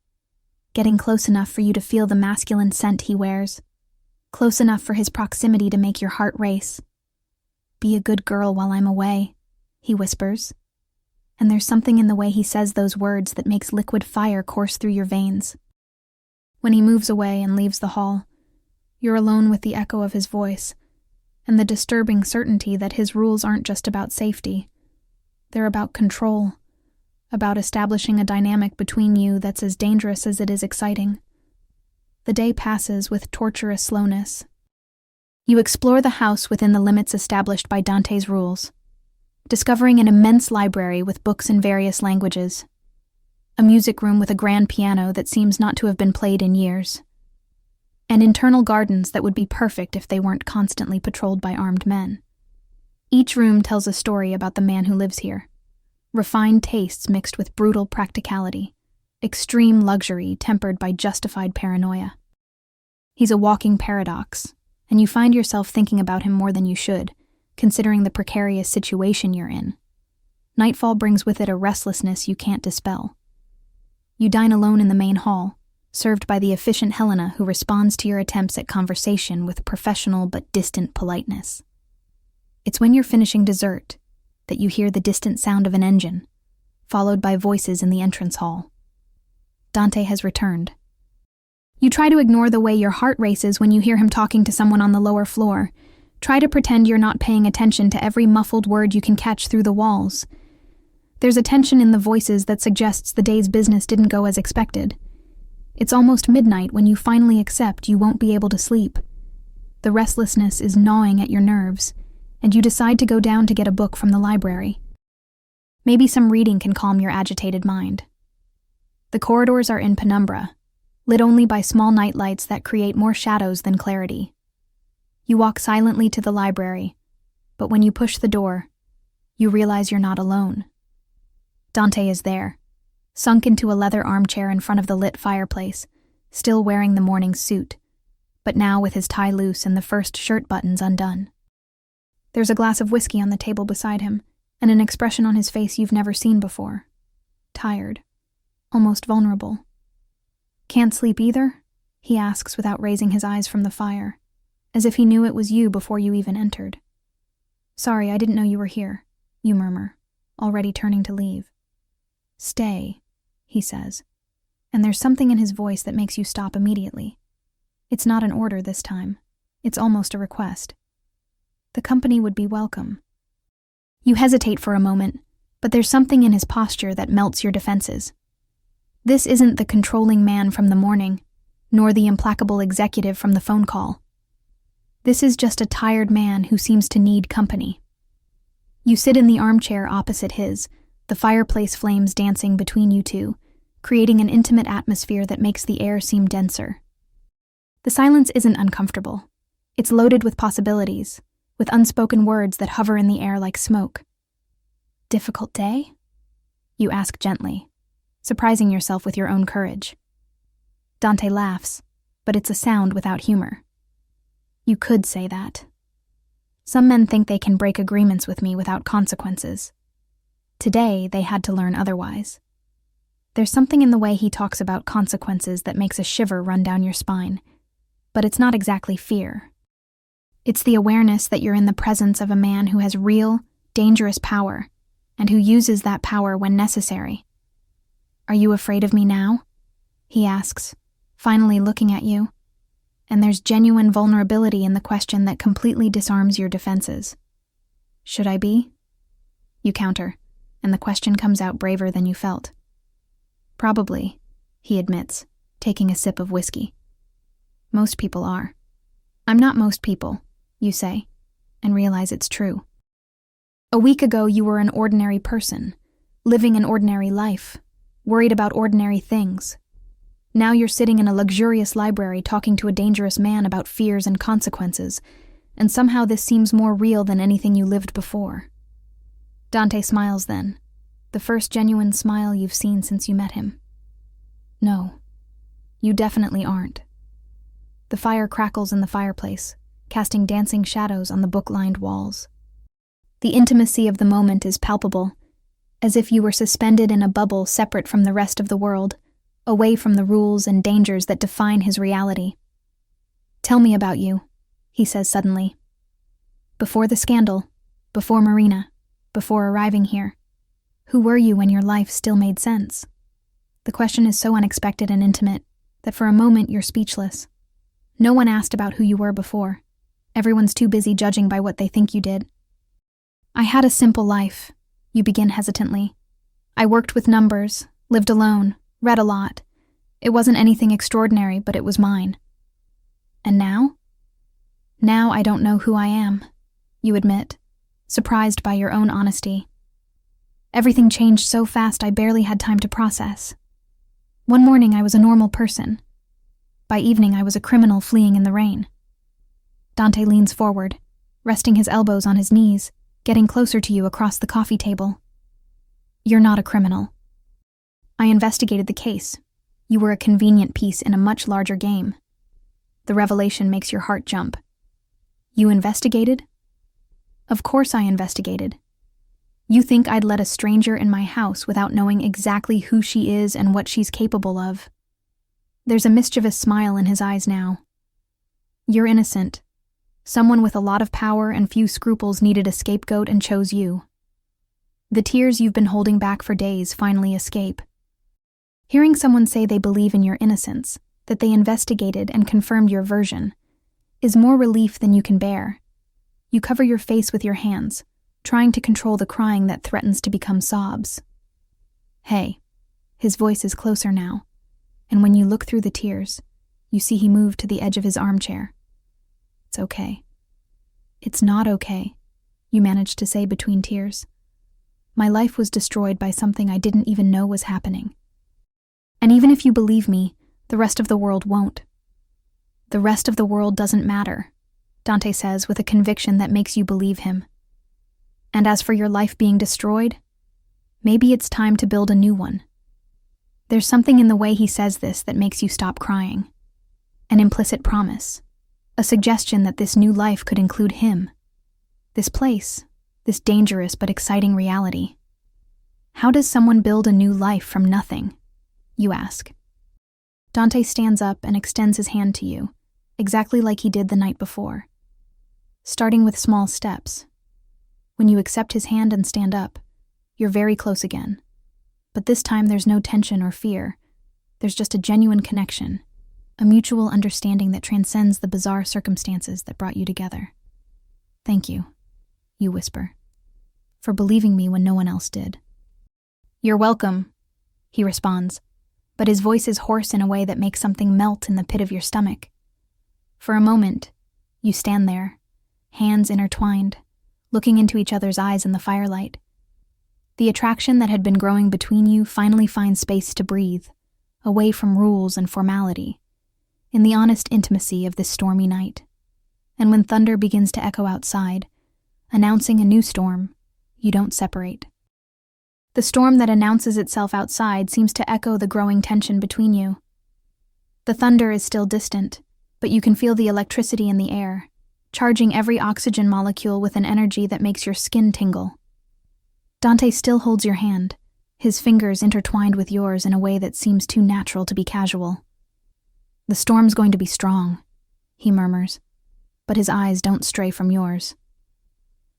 getting close enough for you to feel the masculine scent he wears, close enough for his proximity to make your heart race. Be a good girl while I'm away, he whispers. And there's something in the way he says those words that makes liquid fire course through your veins. When he moves away and leaves the hall, you're alone with the echo of his voice, and the disturbing certainty that his rules aren't just about safety. They're about control, about establishing a dynamic between you that's as dangerous as it is exciting. The day passes with torturous slowness. You explore the house within the limits established by Dante's rules, discovering an immense library with books in various languages, a music room with a grand piano that seems not to have been played in years, and internal gardens that would be perfect if they weren't constantly patrolled by armed men. Each room tells a story about the man who lives here. Refined tastes mixed with brutal practicality, extreme luxury tempered by justified paranoia. He's a walking paradox, and you find yourself thinking about him more than you should, considering the precarious situation you're in. Nightfall brings with it a restlessness you can't dispel. You dine alone in the main hall, served by the efficient Helena who responds to your attempts at conversation with professional but distant politeness. It's when you're finishing dessert that you hear the distant sound of an engine, followed by voices in the entrance hall. Dante has returned. You try to ignore the way your heart races when you hear him talking to someone on the lower floor. Try to pretend you're not paying attention to every muffled word you can catch through the walls. There's a tension in the voices that suggests the day's business didn't go as expected. It's almost midnight when you finally accept you won't be able to sleep. The restlessness is gnawing at your nerves, and you decide to go down to get a book from the library. Maybe some reading can calm your agitated mind. The corridors are in penumbra, lit only by small night lights that create more shadows than clarity. You walk silently to the library, but when you push the door, you realize you're not alone. Dante is there, sunk into a leather armchair in front of the lit fireplace, still wearing the morning suit, but now with his tie loose and the first shirt buttons undone. There's a glass of whiskey on the table beside him, and an expression on his face you've never seen before. Tired. Almost vulnerable. "Can't sleep either?" he asks without raising his eyes from the fire, as if he knew it was you before you even entered. "Sorry, I didn't know you were here," you murmur, already turning to leave. "Stay," he says, and there's something in his voice that makes you stop immediately. It's not an order this time. It's almost a request. The company would be welcome. You hesitate for a moment, but there's something in his posture that melts your defenses. This isn't the controlling man from the morning, nor the implacable executive from the phone call. This is just a tired man who seems to need company. You sit in the armchair opposite his, the fireplace flames dancing between you two, creating an intimate atmosphere that makes the air seem denser. The silence isn't uncomfortable. It's loaded with possibilities, with unspoken words that hover in the air like smoke. "Difficult day?" you ask gently, surprising yourself with your own courage. Dante laughs, but it's a sound without humor. "You could say that. Some men think they can break agreements with me without consequences. Today, they had to learn otherwise." There's something in the way he talks about consequences that makes a shiver run down your spine, but it's not exactly fear. It's the awareness that you're in the presence of a man who has real, dangerous power, and who uses that power when necessary. "Are you afraid of me now?" he asks, finally looking at you. And there's genuine vulnerability in the question that completely disarms your defenses. "Should I be?" You counter, and the question comes out braver than you felt. "Probably," he admits, taking a sip of whiskey. "Most people are." "I'm not most people," you say, and realize it's true. A week ago you were an ordinary person, living an ordinary life, worried about ordinary things. Now you're sitting in a luxurious library talking to a dangerous man about fears and consequences, and somehow this seems more real than anything you lived before. Dante smiles then, the first genuine smile you've seen since you met him. "No, you definitely aren't." The fire crackles in the fireplace, casting dancing shadows on the book-lined walls. The intimacy of the moment is palpable, as if you were suspended in a bubble separate from the rest of the world, away from the rules and dangers that define his reality. "Tell me about you," he says suddenly. "Before the scandal, before Marina, before arriving here, who were you when your life still made sense?" The question is so unexpected and intimate that for a moment you're speechless. No one asked about who you were before. Everyone's too busy judging by what they think you did. "I had a simple life," you begin hesitantly. "I worked with numbers, lived alone, read a lot. It wasn't anything extraordinary, but it was mine." "And now?" "Now I don't know who I am," you admit, surprised by your own honesty. "Everything changed so fast I barely had time to process. One morning I was a normal person. By evening I was a criminal fleeing in the rain." Dante leans forward, resting his elbows on his knees, getting closer to you across the coffee table. "You're not a criminal. I investigated the case. You were a convenient piece in a much larger game." The revelation makes your heart jump. "You investigated?" "Of course I investigated. You think I'd let a stranger in my house without knowing exactly who she is and what she's capable of?" There's a mischievous smile in his eyes now. "You're innocent. Someone with a lot of power and few scruples needed a scapegoat and chose you. The tears you've been holding back for days finally escape. Hearing someone say they believe in your innocence, that they investigated and confirmed your version, is more relief than you can bear. You cover your face with your hands, trying to control the crying that threatens to become sobs. "Hey." His voice is closer now, and when you look through the tears, you see he moved to the edge of his armchair. "It's okay." "It's not okay," you managed to say between tears. "My life was destroyed by something I didn't even know was happening." And even if you believe me, the rest of the world won't. The rest of the world doesn't matter, Dante says with a conviction that makes you believe him. And as for your life being destroyed, maybe it's time to build a new one. There's something in the way he says this that makes you stop crying. An implicit promise, a suggestion that this new life could include him. This place, this dangerous but exciting reality. How does someone build a new life from nothing? You ask. Dante stands up and extends his hand to you, exactly like he did the night before. Starting with small steps. When you accept his hand and stand up, you're very close again. But this time there's no tension or fear. There's just a genuine connection, a mutual understanding that transcends the bizarre circumstances that brought you together. Thank you, you whisper, for believing me when no one else did. You're welcome, he responds, but his voice is hoarse in a way that makes something melt in the pit of your stomach. For a moment, you stand there, hands intertwined, looking into each other's eyes in the firelight. The attraction that had been growing between you finally finds space to breathe, away from rules and formality, in the honest intimacy of this stormy night. And when thunder begins to echo outside, announcing a new storm, you don't separate. The storm that announces itself outside seems to echo the growing tension between you. The thunder is still distant, but you can feel the electricity in the air, charging every oxygen molecule with an energy that makes your skin tingle. Dante still holds your hand, his fingers intertwined with yours in a way that seems too natural to be casual. The storm's going to be strong, he murmurs, but his eyes don't stray from yours.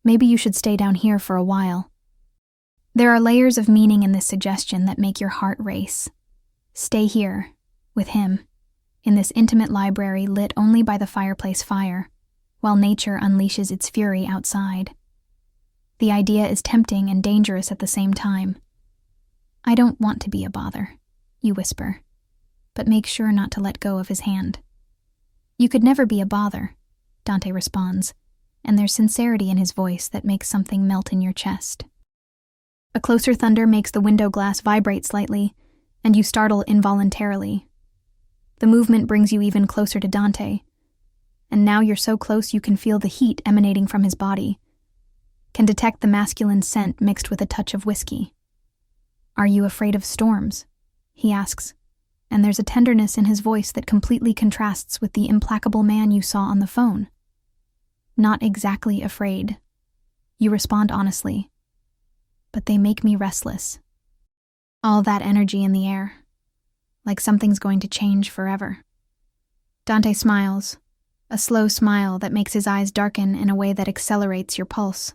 Maybe you should stay down here for a while. There are layers of meaning in this suggestion that make your heart race. Stay here, with him, in this intimate library lit only by the fireplace fire, while nature unleashes its fury outside. The idea is tempting and dangerous at the same time. I don't want to be a bother, you whisper, but make sure not to let go of his hand. You could never be a bother, Dante responds, and there's sincerity in his voice that makes something melt in your chest. A closer thunder makes the window glass vibrate slightly, and you startle involuntarily. The movement brings you even closer to Dante, and now you're so close you can feel the heat emanating from his body, can detect the masculine scent mixed with a touch of whiskey. Are you afraid of storms? He asks, and there's a tenderness in his voice that completely contrasts with the implacable man you saw on the phone. Not exactly afraid, you respond honestly, but they make me restless. All that energy in the air, like something's going to change forever. Dante smiles, a slow smile that makes his eyes darken in a way that accelerates your pulse.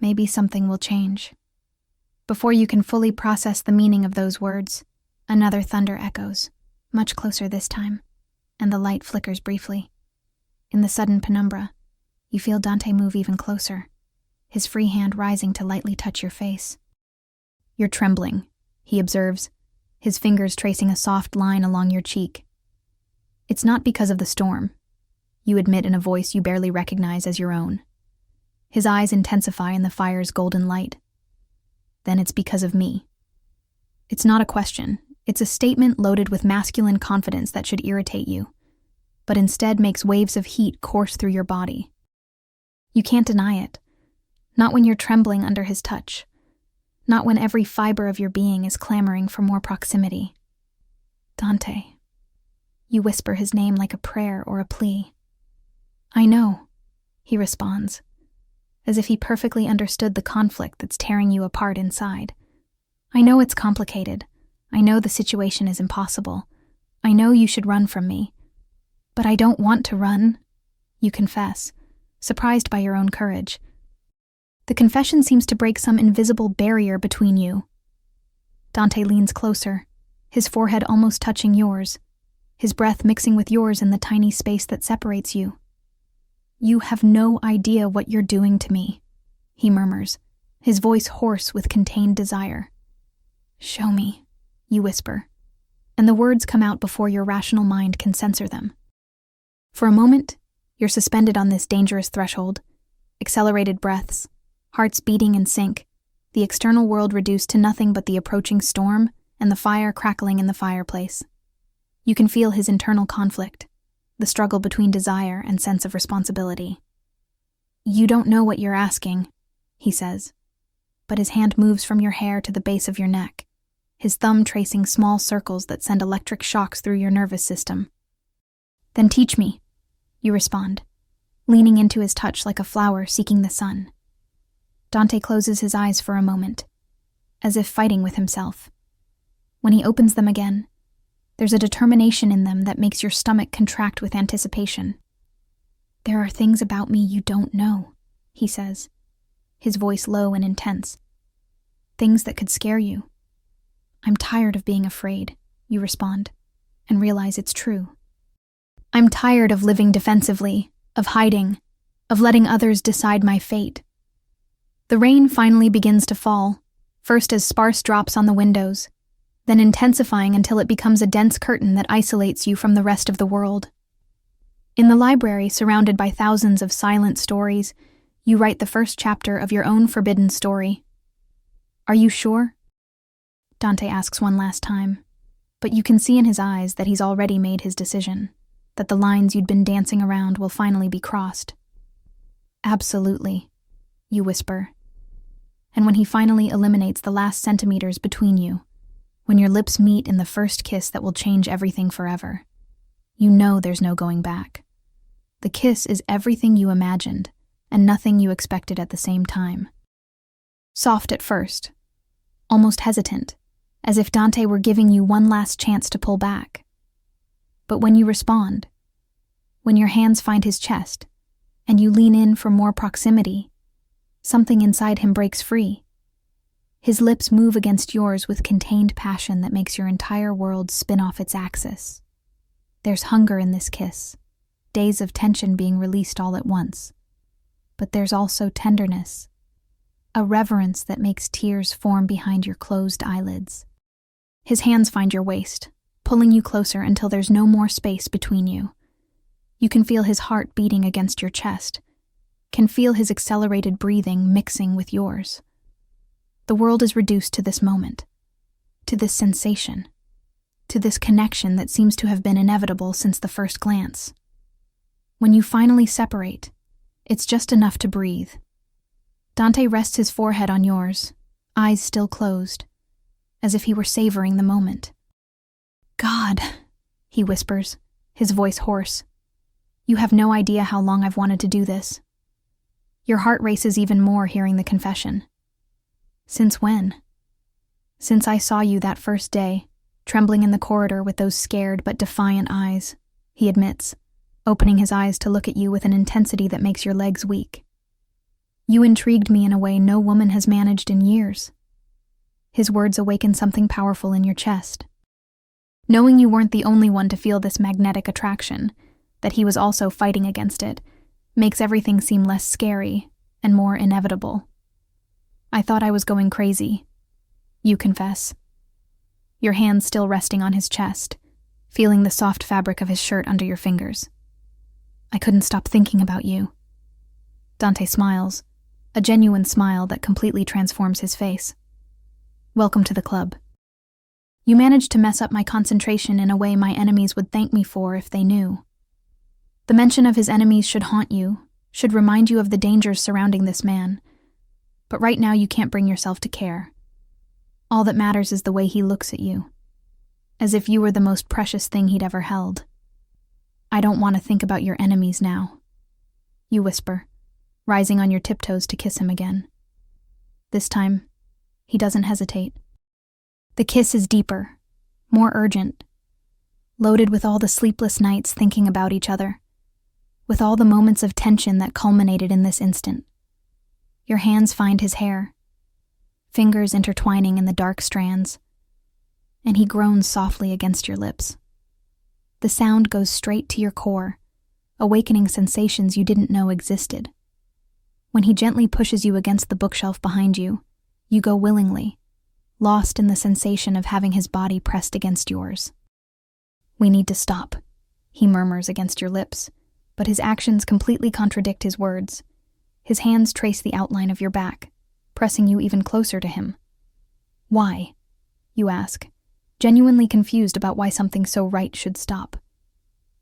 Maybe something will change. Before you can fully process the meaning of those words, another thunder echoes, much closer this time, and the light flickers briefly. In the sudden penumbra, you feel Dante move even closer, his free hand rising to lightly touch your face. You're trembling, he observes, his fingers tracing a soft line along your cheek. It's not because of the storm, you admit in a voice you barely recognize as your own. His eyes intensify in the fire's golden light. Then it's because of me. It's not a question, it's a statement loaded with masculine confidence that should irritate you, but instead makes waves of heat course through your body. You can't deny it, not when you're trembling under his touch, not when every fiber of your being is clamoring for more proximity. Dante. You whisper his name like a prayer or a plea. I know, he responds, as if he perfectly understood the conflict that's tearing you apart inside. I know it's complicated. I know the situation is impossible. I know you should run from me. But I don't want to run, you confess, surprised by your own courage. The confession seems to break some invisible barrier between you. Dante leans closer, his forehead almost touching yours, his breath mixing with yours in the tiny space that separates you. You have no idea what you're doing to me, he murmurs, his voice hoarse with contained desire. Show me, you whisper, and the words come out before your rational mind can censor them. For a moment, you're suspended on this dangerous threshold, accelerated breaths, hearts beating in sync, the external world reduced to nothing but the approaching storm and the fire crackling in the fireplace. You can feel his internal conflict, the struggle between desire and sense of responsibility. "You don't know what you're asking," he says, but his hand moves from your hair to the base of your neck, his thumb tracing small circles that send electric shocks through your nervous system. "Then teach me," you respond, leaning into his touch like a flower seeking the sun. Dante closes his eyes for a moment, as if fighting with himself. When he opens them again, there's a determination in them that makes your stomach contract with anticipation. "There are things about me you don't know," he says, his voice low and intense. "Things that could scare you." "I'm tired of being afraid," you respond, and realize it's true. "I'm tired of living defensively, of hiding, of letting others decide my fate." The rain finally begins to fall, first as sparse drops on the windows, then intensifying until it becomes a dense curtain that isolates you from the rest of the world. In the library, surrounded by thousands of silent stories, you write the first chapter of your own forbidden story. "Are you sure?" Dante asks one last time, but you can see in his eyes that he's already made his decision, that the lines you'd been dancing around will finally be crossed. "Absolutely," you whisper. And when he finally eliminates the last centimeters between you, when your lips meet in the first kiss that will change everything forever, you know there's no going back. The kiss is everything you imagined, and nothing you expected at the same time. Soft at first, almost hesitant, as if Dante were giving you one last chance to pull back. But when you respond, when your hands find his chest, and you lean in for more proximity, something inside him breaks free. His lips move against yours with contained passion that makes your entire world spin off its axis. There's hunger in this kiss, days of tension being released all at once. But there's also tenderness, a reverence that makes tears form behind your closed eyelids. His hands find your waist, pulling you closer until there's no more space between you. You can feel his heart beating against your chest, can feel his accelerated breathing mixing with yours. The world is reduced to this moment, to this sensation, to this connection that seems to have been inevitable since the first glance. When you finally separate, it's just enough to breathe. Dante rests his forehead on yours, eyes still closed, as if he were savoring the moment. "God," he whispers, his voice hoarse. "You have no idea how long I've wanted to do this." Your heart races even more hearing the confession. "Since when?" "Since I saw you that first day, trembling in the corridor with those scared but defiant eyes," he admits, opening his eyes to look at you with an intensity that makes your legs weak. "You intrigued me in a way no woman has managed in years." His words awaken something powerful in your chest. Knowing you weren't the only one to feel this magnetic attraction, that he was also fighting against it, makes everything seem less scary and more inevitable. "I thought I was going crazy," you confess, your hands still resting on his chest, feeling the soft fabric of his shirt under your fingers. "I couldn't stop thinking about you." Dante smiles, a genuine smile that completely transforms his face. "Welcome to the club. You managed to mess up my concentration in a way my enemies would thank me for if they knew." The mention of his enemies should haunt you, should remind you of the dangers surrounding this man. But right now you can't bring yourself to care. All that matters is the way he looks at you, as if you were the most precious thing he'd ever held. "I don't want to think about your enemies now," you whisper, rising on your tiptoes to kiss him again. This time, he doesn't hesitate. The kiss is deeper, more urgent, loaded with all the sleepless nights thinking about each other, with all the moments of tension that culminated in this instant. Your hands find his hair, fingers intertwining in the dark strands, and he groans softly against your lips. The sound goes straight to your core, awakening sensations you didn't know existed. When he gently pushes you against the bookshelf behind you, you go willingly, lost in the sensation of having his body pressed against yours. "We need to stop," he murmurs against your lips, but his actions completely contradict his words. His hands trace the outline of your back, pressing you even closer to him. "Why?" you ask, genuinely confused about why something so right should stop.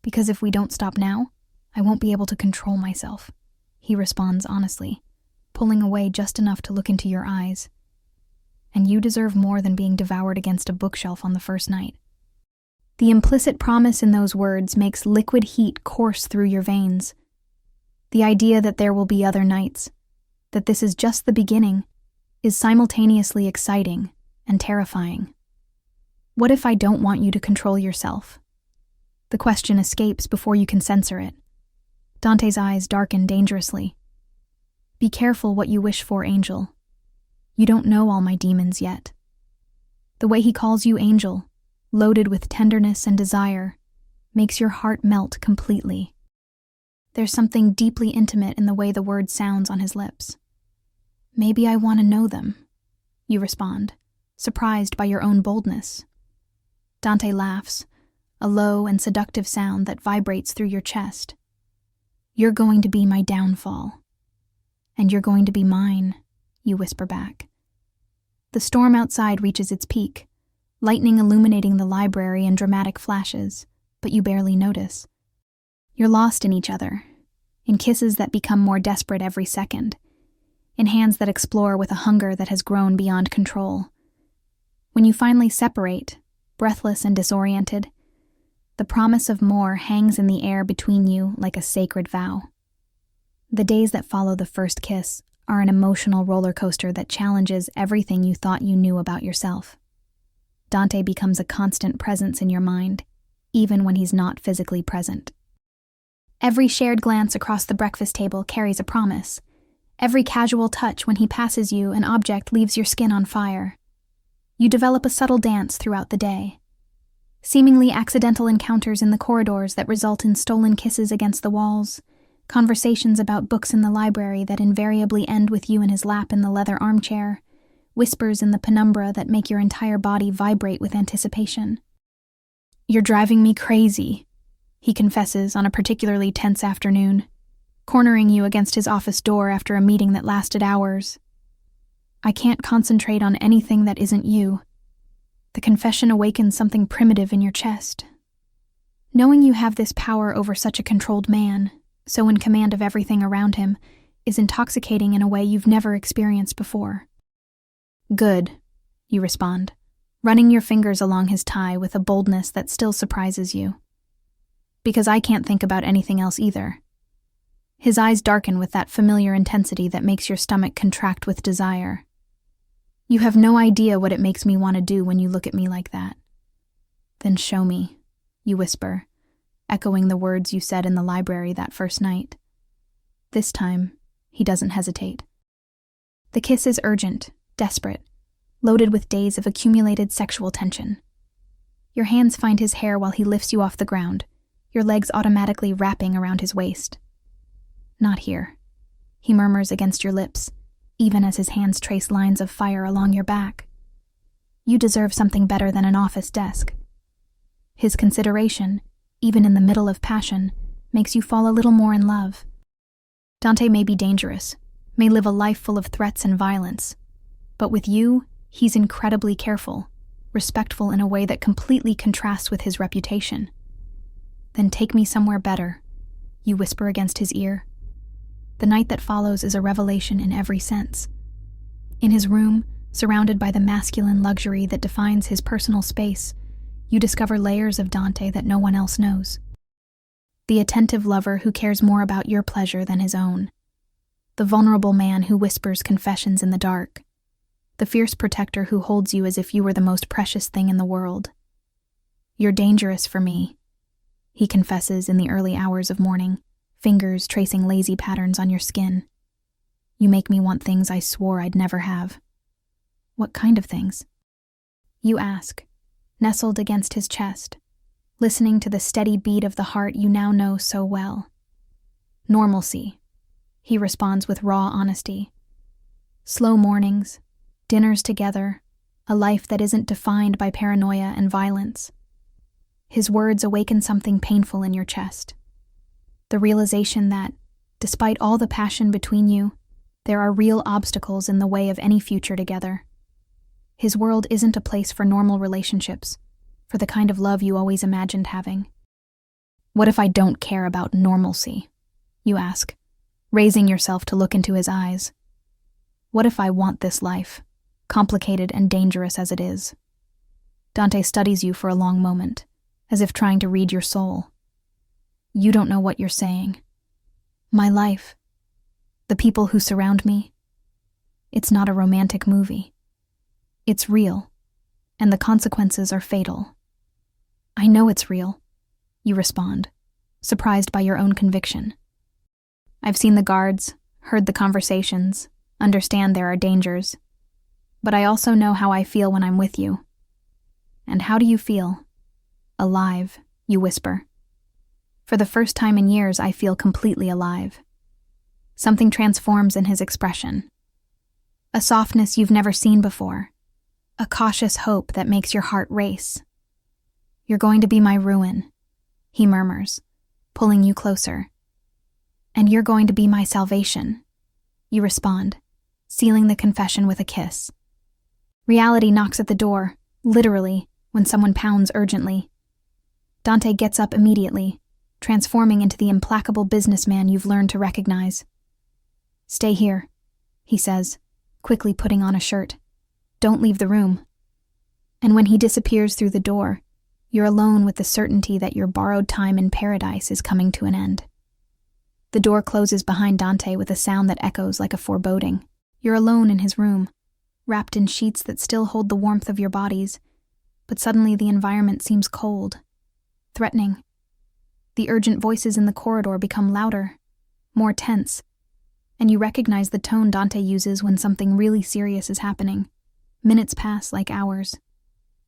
Because if we don't stop now, I won't be able to control myself, he responds honestly, pulling away just enough to look into your eyes. And you deserve more than being devoured against a bookshelf on the first night. The implicit promise in those words makes liquid heat course through your veins. The idea that there will be other nights, that this is just the beginning, is simultaneously exciting and terrifying. What if I don't want you to control yourself? The question escapes before you can censor it. Dante's eyes darken dangerously. Be careful what you wish for, Angel. You don't know all my demons yet. The way he calls you Angel, loaded with tenderness and desire, makes your heart melt completely. There's something deeply intimate in the way the word sounds on his lips. Maybe I want to know them, you respond, surprised by your own boldness. Dante laughs, a low and seductive sound that vibrates through your chest. You're going to be my downfall. And you're going to be mine, you whisper back. The storm outside reaches its peak, lightning illuminating the library in dramatic flashes, but you barely notice. You're lost in each other, in kisses that become more desperate every second, in hands that explore with a hunger that has grown beyond control. When you finally separate, breathless and disoriented, the promise of more hangs in the air between you like a sacred vow. The days that follow the first kiss are an emotional roller coaster that challenges everything you thought you knew about yourself. Dante becomes a constant presence in your mind, even when he's not physically present. Every shared glance across the breakfast table carries a promise. Every casual touch when he passes you, an object leaves your skin on fire. You develop a subtle dance throughout the day. Seemingly accidental encounters in the corridors that result in stolen kisses against the walls, conversations about books in the library that invariably end with you in his lap in the leather armchair, whispers in the penumbra that make your entire body vibrate with anticipation. You're driving me crazy, he confesses on a particularly tense afternoon, cornering you against his office door after a meeting that lasted hours. I can't concentrate on anything that isn't you. The confession awakens something primitive in your chest. Knowing you have this power over such a controlled man, so in command of everything around him, is intoxicating in a way you've never experienced before. Good, you respond, running your fingers along his tie with a boldness that still surprises you. Because I can't think about anything else either. His eyes darken with that familiar intensity that makes your stomach contract with desire. You have no idea what it makes me want to do when you look at me like that. Then show me, you whisper, echoing the words you said in the library that first night. This time, he doesn't hesitate. The kiss is urgent, desperate, loaded with days of accumulated sexual tension. Your hands find his hair while he lifts you off the ground, your legs automatically wrapping around his waist. Not here, he murmurs against your lips, even as his hands trace lines of fire along your back. You deserve something better than an office desk. His consideration, even in the middle of passion, makes you fall a little more in love. Dante may be dangerous, may live a life full of threats and violence, but with you, he's incredibly careful, respectful in a way that completely contrasts with his reputation. Then take me somewhere better, you whisper against his ear. The night that follows is a revelation in every sense. In his room, surrounded by the masculine luxury that defines his personal space, you discover layers of Dante that no one else knows. The attentive lover who cares more about your pleasure than his own. The vulnerable man who whispers confessions in the dark. The fierce protector who holds you as if you were the most precious thing in the world. You're dangerous for me, he confesses in the early hours of morning, fingers tracing lazy patterns on your skin. You make me want things I swore I'd never have. What kind of things? You ask, nestled against his chest, listening to the steady beat of the heart you now know so well. Normalcy, he responds with raw honesty. Slow mornings, dinners together, a life that isn't defined by paranoia and violence. His words awaken something painful in your chest. The realization that, despite all the passion between you, there are real obstacles in the way of any future together. His world isn't a place for normal relationships, for the kind of love you always imagined having. What if I don't care about normalcy? You ask, raising yourself to look into his eyes. What if I want this life, complicated and dangerous as it is? Dante studies you for a long moment, as if trying to read your soul. You don't know what you're saying. My life, the people who surround me, it's not a romantic movie. It's real, and the consequences are fatal. I know it's real, you respond, surprised by your own conviction. I've seen the guards, heard the conversations, understand there are dangers, but I also know how I feel when I'm with you. And how do you feel? Alive, you whisper. For the first time in years, I feel completely alive. Something transforms in his expression. A softness you've never seen before. A cautious hope that makes your heart race. You're going to be my ruin, he murmurs, pulling you closer. And you're going to be my salvation, you respond, sealing the confession with a kiss. Reality knocks at the door, literally, when someone pounds urgently. Dante gets up immediately, transforming into the implacable businessman you've learned to recognize. Stay here, he says, quickly putting on a shirt. Don't leave the room. And when he disappears through the door, you're alone with the certainty that your borrowed time in paradise is coming to an end. The door closes behind Dante with a sound that echoes like a foreboding. You're alone in his room, wrapped in sheets that still hold the warmth of your bodies, but suddenly the environment seems cold, threatening. The urgent voices in the corridor become louder, more tense, and you recognize the tone Dante uses when something really serious is happening. Minutes pass like hours.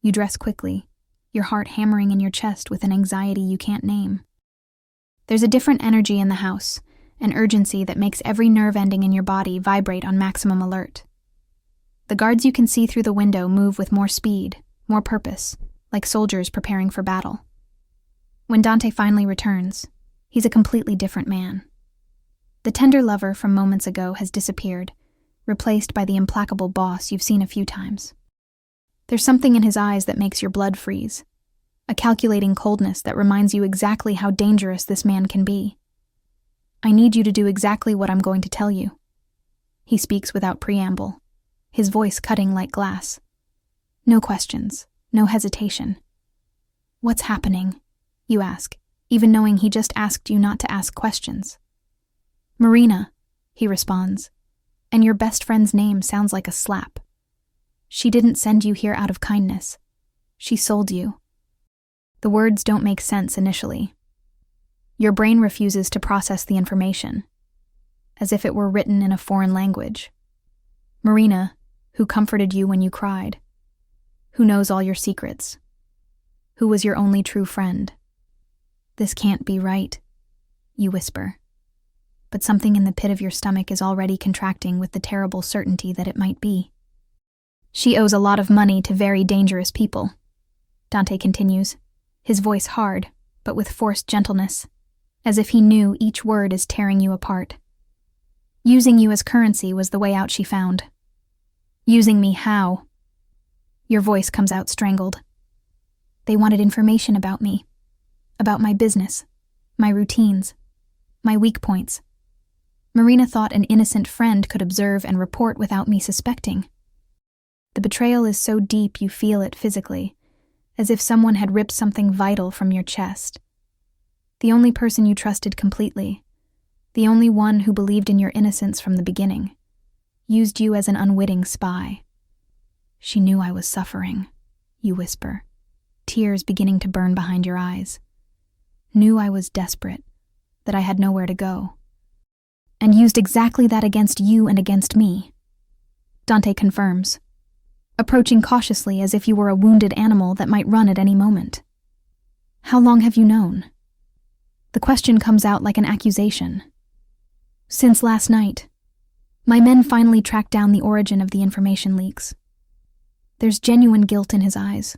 You dress quickly, your heart hammering in your chest with an anxiety you can't name. There's a different energy in the house, an urgency that makes every nerve ending in your body vibrate on maximum alert. The guards you can see through the window move with more speed, more purpose, like soldiers preparing for battle. When Dante finally returns, he's a completely different man. The tender lover from moments ago has disappeared, replaced by the implacable boss you've seen a few times. There's something in his eyes that makes your blood freeze, a calculating coldness that reminds you exactly how dangerous this man can be. I need you to do exactly what I'm going to tell you. He speaks without preamble, his voice cutting like glass. No questions, no hesitation. What's happening? You ask, even knowing he just asked you not to ask questions. Marina, he responds, and your best friend's name sounds like a slap. She didn't send you here out of kindness. She sold you. The words don't make sense initially. Your brain refuses to process the information, as if it were written in a foreign language. Marina, who comforted you when you cried, who knows all your secrets, who was your only true friend. This can't be right, you whisper. But something in the pit of your stomach is already contracting with the terrible certainty that it might be. She owes a lot of money to very dangerous people, Dante continues, his voice hard, but with forced gentleness, as if he knew each word is tearing you apart. Using you as currency was the way out she found. Using me how? Your voice comes out strangled. They wanted information about me, about my business, my routines, my weak points. Marina thought an innocent friend could observe and report without me suspecting. The betrayal is so deep you feel it physically, as if someone had ripped something vital from your chest. The only person you trusted completely, the only one who believed in your innocence from the beginning, used you as an unwitting spy. She knew I was suffering, you whisper, tears beginning to burn behind your eyes. Knew I was desperate, that I had nowhere to go. And used exactly that against you and against me. Dante confirms, approaching cautiously as if you were a wounded animal that might run at any moment. How long have you known? The question comes out like an accusation. Since last night. My men finally tracked down the origin of the information leaks. There's genuine guilt in his eyes.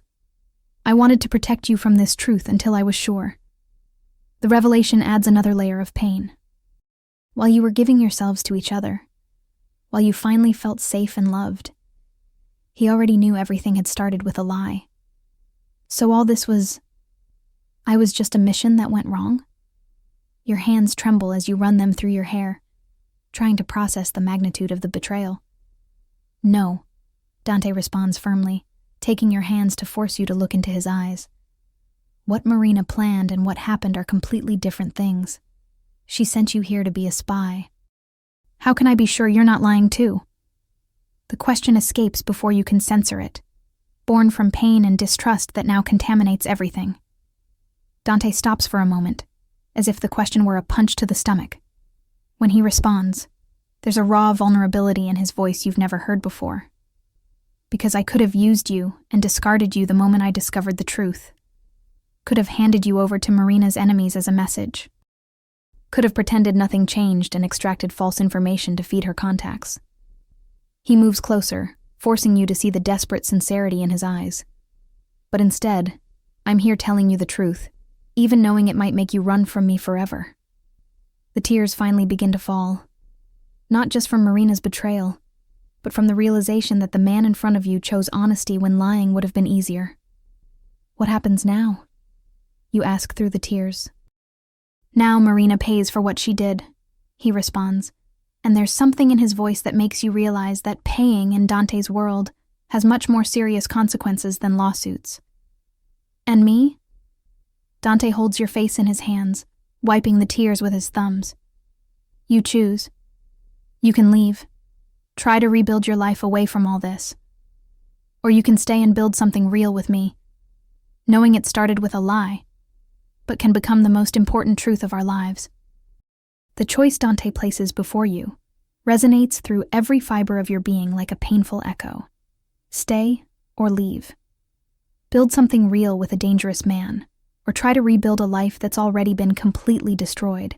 I wanted to protect you from this truth until I was sure. The revelation adds another layer of pain. While you were giving yourselves to each other, while you finally felt safe and loved, he already knew everything had started with a lie. So all this was... I was just a mission that went wrong? Your hands tremble as you run them through your hair, trying to process the magnitude of the betrayal. No, Dante responds firmly, taking your hands to force you to look into his eyes. What Marina planned and what happened are completely different things. She sent you here to be a spy. How can I be sure you're not lying too? The question escapes before you can censor it, born from pain and distrust that now contaminates everything. Dante stops for a moment, as if the question were a punch to the stomach. When he responds, there's a raw vulnerability in his voice you've never heard before. Because I could have used you and discarded you the moment I discovered the truth. Could have handed you over to Marina's enemies as a message. Could have pretended nothing changed and extracted false information to feed her contacts. He moves closer, forcing you to see the desperate sincerity in his eyes. But instead, I'm here telling you the truth, even knowing it might make you run from me forever. The tears finally begin to fall. Not just from Marina's betrayal, but from the realization that the man in front of you chose honesty when lying would have been easier. What happens now? You ask through the tears. Now Marina pays for what she did, he responds, and there's something in his voice that makes you realize that paying in Dante's world has much more serious consequences than lawsuits. And me? Dante holds your face in his hands, wiping the tears with his thumbs. You choose. You can leave. Try to rebuild your life away from all this. Or you can stay and build something real with me, knowing it started with a lie, but can become the most important truth of our lives. The choice Dante places before you resonates through every fiber of your being like a painful echo. Stay or leave. Build something real with a dangerous man, or try to rebuild a life that's already been completely destroyed.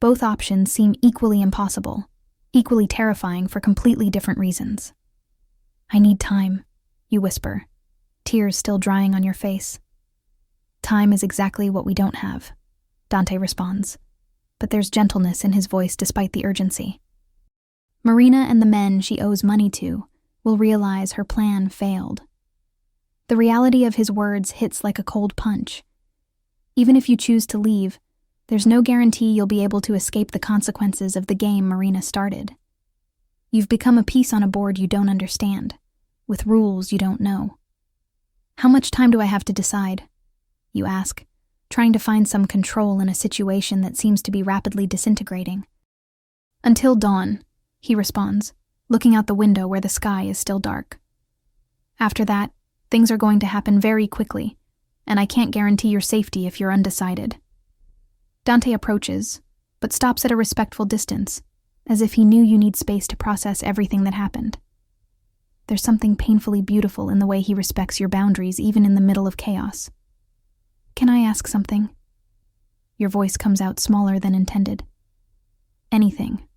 Both options seem equally impossible, equally terrifying for completely different reasons. I need time, you whisper, tears still drying on your face. Time is exactly what we don't have, Dante responds, but there's gentleness in his voice despite the urgency. Marina and the men she owes money to will realize her plan failed. The reality of his words hits like a cold punch. Even if you choose to leave, there's no guarantee you'll be able to escape the consequences of the game Marina started. You've become a piece on a board you don't understand, with rules you don't know. How much time do I have to decide? You ask, trying to find some control in a situation that seems to be rapidly disintegrating. Until dawn, he responds, looking out the window where the sky is still dark. After that, things are going to happen very quickly, and I can't guarantee your safety if you're undecided. Dante approaches, but stops at a respectful distance, as if he knew you need space to process everything that happened. There's something painfully beautiful in the way he respects your boundaries even in the middle of chaos. Can I ask something? Your voice comes out smaller than intended. Anything.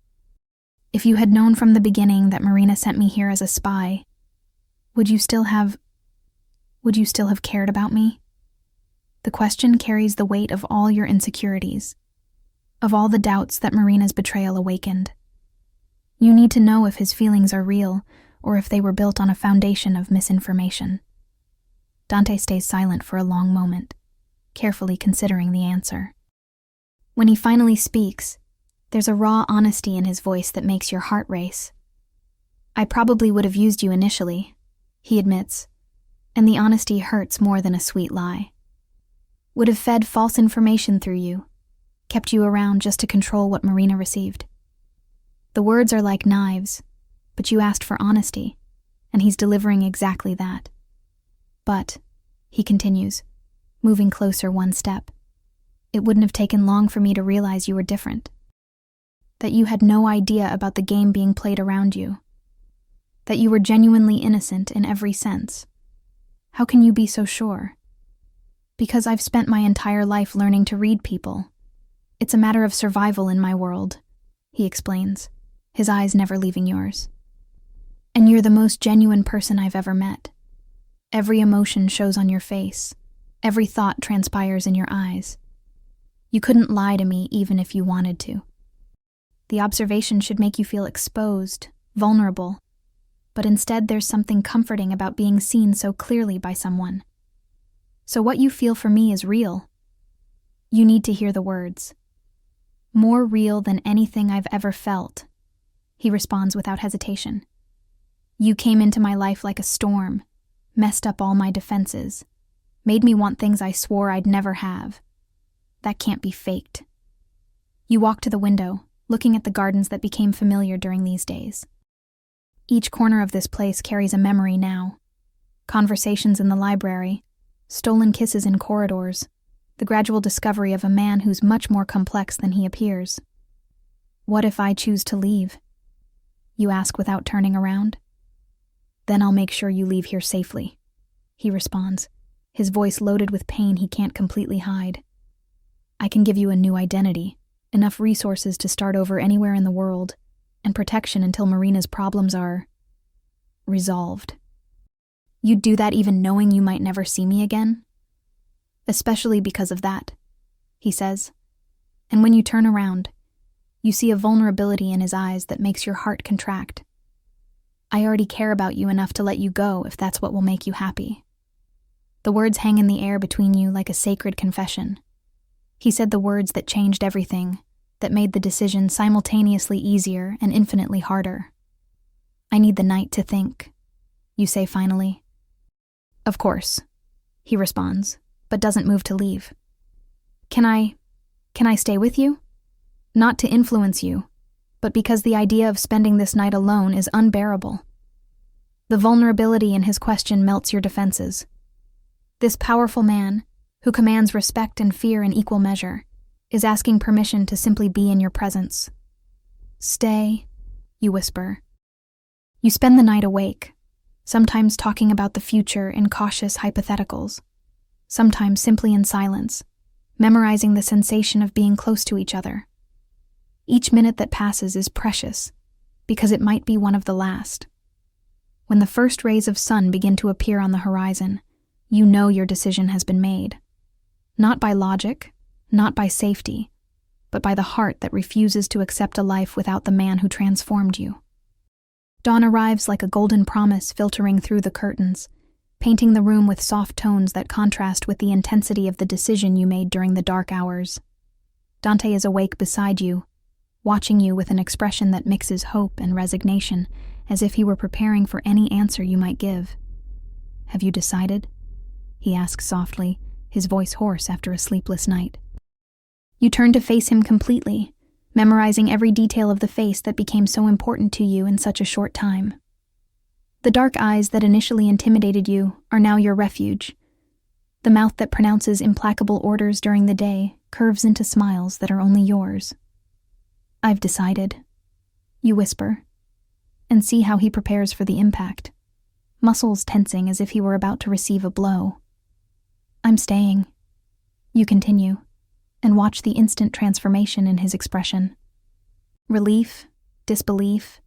If you had known from the beginning that Marina sent me here as a spy, would you still have cared about me? The question carries the weight of all your insecurities, of all the doubts that Marina's betrayal awakened. You need to know if his feelings are real or if they were built on a foundation of misinformation. Dante stays silent for a long moment, carefully considering the answer. When he finally speaks, there's a raw honesty in his voice that makes your heart race. I probably would have used you initially, he admits, and the honesty hurts more than a sweet lie. Would have fed false information through you, kept you around just to control what Marina received. The words are like knives, but you asked for honesty, and he's delivering exactly that. But, he continues, moving closer one step, it wouldn't have taken long for me to realize you were different. That you had no idea about the game being played around you. That you were genuinely innocent in every sense. How can you be so sure? Because I've spent my entire life learning to read people. It's a matter of survival in my world, he explains, his eyes never leaving yours. And you're the most genuine person I've ever met. Every emotion shows on your face. Every thought transpires in your eyes. You couldn't lie to me even if you wanted to. The observation should make you feel exposed, vulnerable, but instead there's something comforting about being seen so clearly by someone. So what you feel for me is real. You need to hear the words. More real than anything I've ever felt, he responds without hesitation. You came into my life like a storm, messed up all my defenses, made me want things I swore I'd never have. That can't be faked. You walk to the window, looking at the gardens that became familiar during these days. Each corner of this place carries a memory now. Conversations in the library, stolen kisses in corridors, the gradual discovery of a man who's much more complex than he appears. What if I choose to leave? You ask without turning around. Then I'll make sure you leave here safely, he responds, his voice loaded with pain he can't completely hide. I can give you a new identity, enough resources to start over anywhere in the world, and protection until Marina's problems are resolved. You'd do that even knowing you might never see me again? Especially because of that, he says. And when you turn around, you see a vulnerability in his eyes that makes your heart contract. I already care about you enough to let you go if that's what will make you happy. The words hang in the air between you like a sacred confession. He said the words that changed everything, that made the decision simultaneously easier and infinitely harder. I need the night to think, you say finally. Of course, he responds, but doesn't move to leave. Can I stay with you? Not to influence you, but because the idea of spending this night alone is unbearable. The vulnerability in his question melts your defenses. This powerful man, who commands respect and fear in equal measure, is asking permission to simply be in your presence. Stay, you whisper. You spend the night awake, sometimes talking about the future in cautious hypotheticals, sometimes simply in silence, memorizing the sensation of being close to each other. Each minute that passes is precious, because it might be one of the last. When the first rays of sun begin to appear on the horizon, you know your decision has been made. Not by logic, not by safety, but by the heart that refuses to accept a life without the man who transformed you. Dawn arrives like a golden promise filtering through the curtains, painting the room with soft tones that contrast with the intensity of the decision you made during the dark hours. Dante is awake beside you, watching you with an expression that mixes hope and resignation, as if he were preparing for any answer you might give. Have you decided? He asks softly, his voice hoarse after a sleepless night. You turn to face him completely, memorizing every detail of the face that became so important to you in such a short time. The dark eyes that initially intimidated you are now your refuge. The mouth that pronounces implacable orders during the day curves into smiles that are only yours. I've decided, you whisper, and see how he prepares for the impact, muscles tensing as if he were about to receive a blow. I'm staying, you continue, and watch the instant transformation in his expression. Relief, disbelief,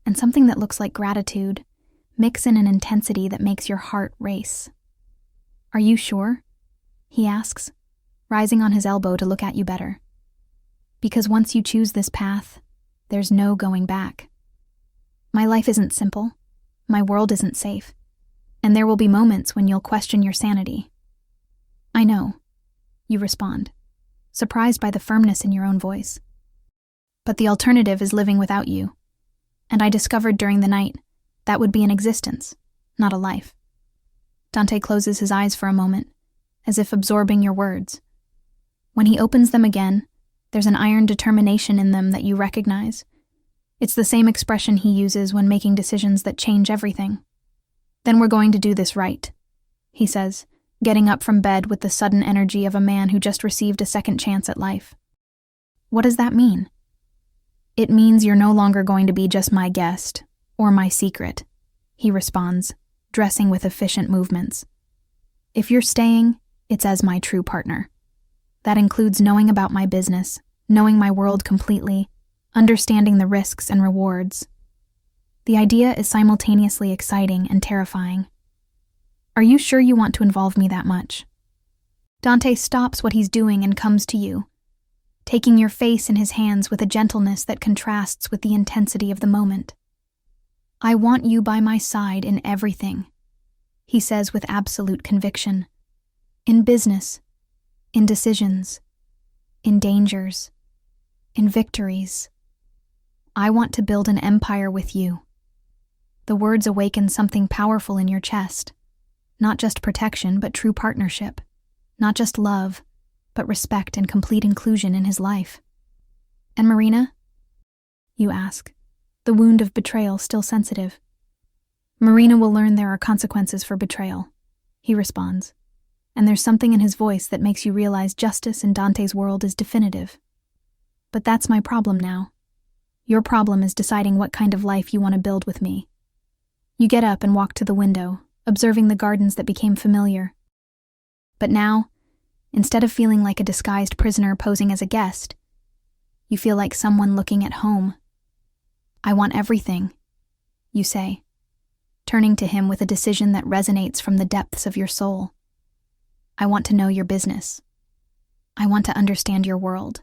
and something that looks like gratitude mix in an intensity that makes your heart race. Are you sure? He asks, rising on his elbow to look at you better. Because once you choose this path, there's no going back. My life isn't simple, my world isn't safe, and there will be moments when you'll question your sanity. I know, you respond, surprised by the firmness in your own voice. But the alternative is living without you, and I discovered during the night that would be an existence, not a life. Dante closes his eyes for a moment, as if absorbing your words. When he opens them again, there's an iron determination in them that you recognize. It's the same expression he uses when making decisions that change everything. Then we're going to do this right, he says, getting up from bed with the sudden energy of a man who just received a second chance at life. What does that mean? It means you're no longer going to be just my guest, or my secret, he responds, dressing with efficient movements. If you're staying, it's as my true partner. That includes knowing about my business, knowing my world completely, understanding the risks and rewards. The idea is simultaneously exciting and terrifying. Are you sure you want to involve me that much? Dante stops what he's doing and comes to you, taking your face in his hands with a gentleness that contrasts with the intensity of the moment. I want you by my side in everything, he says with absolute conviction. In business, in decisions, in dangers, in victories. I want to build an empire with you. The words awaken something powerful in your chest. Not just protection, but true partnership. Not just love, but respect and complete inclusion in his life. And Marina? You ask, the wound of betrayal still sensitive. Marina will learn there are consequences for betrayal, he responds. And there's something in his voice that makes you realize justice in Dante's world is definitive. But that's my problem now. Your problem is deciding what kind of life you want to build with me. You get up and walk to the window, observing the gardens that became familiar. But now, instead of feeling like a disguised prisoner posing as a guest, you feel like someone looking at home. I want everything, you say, turning to him with a decision that resonates from the depths of your soul. I want to know your business. I want to understand your world.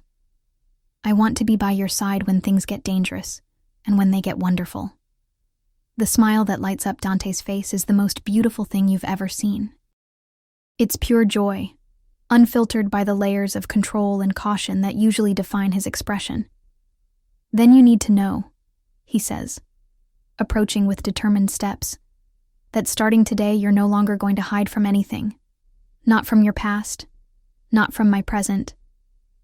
I want to be by your side when things get dangerous and when they get wonderful. The smile that lights up Dante's face is the most beautiful thing you've ever seen. It's pure joy, unfiltered by the layers of control and caution that usually define his expression. Then you need to know, he says, approaching with determined steps, that starting today you're no longer going to hide from anything. Not from your past, not from my present,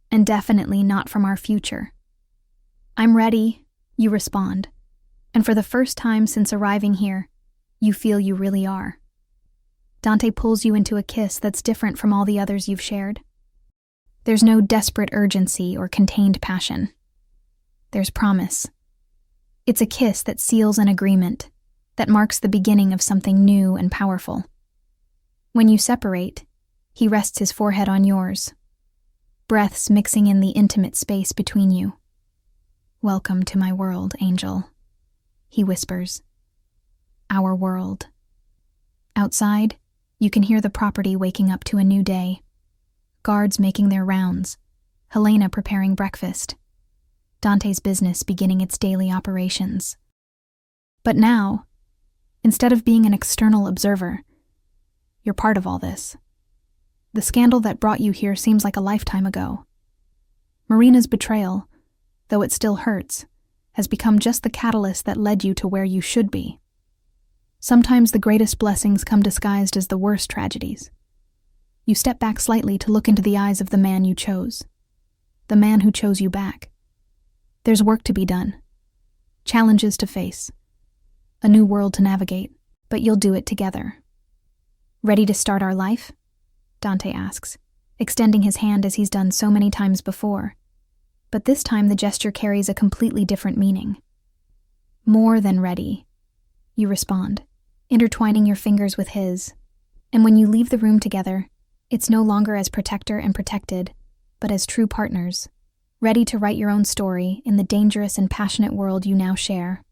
and definitely not from our future. I'm ready, you respond, and for the first time since arriving here, you feel you really are. Dante pulls you into a kiss that's different from all the others you've shared. There's no desperate urgency or contained passion. There's promise. It's a kiss that seals an agreement, that marks the beginning of something new and powerful. When you separate, he rests his forehead on yours, breaths mixing in the intimate space between you. Welcome to my world, Angel, he whispers. Our world. Outside, you can hear the property waking up to a new day. Guards making their rounds, Helena preparing breakfast, Dante's business beginning its daily operations. But now, instead of being an external observer, you're part of all this. The scandal that brought you here seems like a lifetime ago. Marina's betrayal, though it still hurts, has become just the catalyst that led you to where you should be. Sometimes the greatest blessings come disguised as the worst tragedies. You step back slightly to look into the eyes of the man you chose, the man who chose you back. There's work to be done, challenges to face, a new world to navigate, but you'll do it together. Ready to start our life? Dante asks, extending his hand as he's done so many times before. But this time the gesture carries a completely different meaning. More than ready, you respond, intertwining your fingers with his. And when you leave the room together, it's no longer as protector and protected, but as true partners, ready to write your own story in the dangerous and passionate world you now share.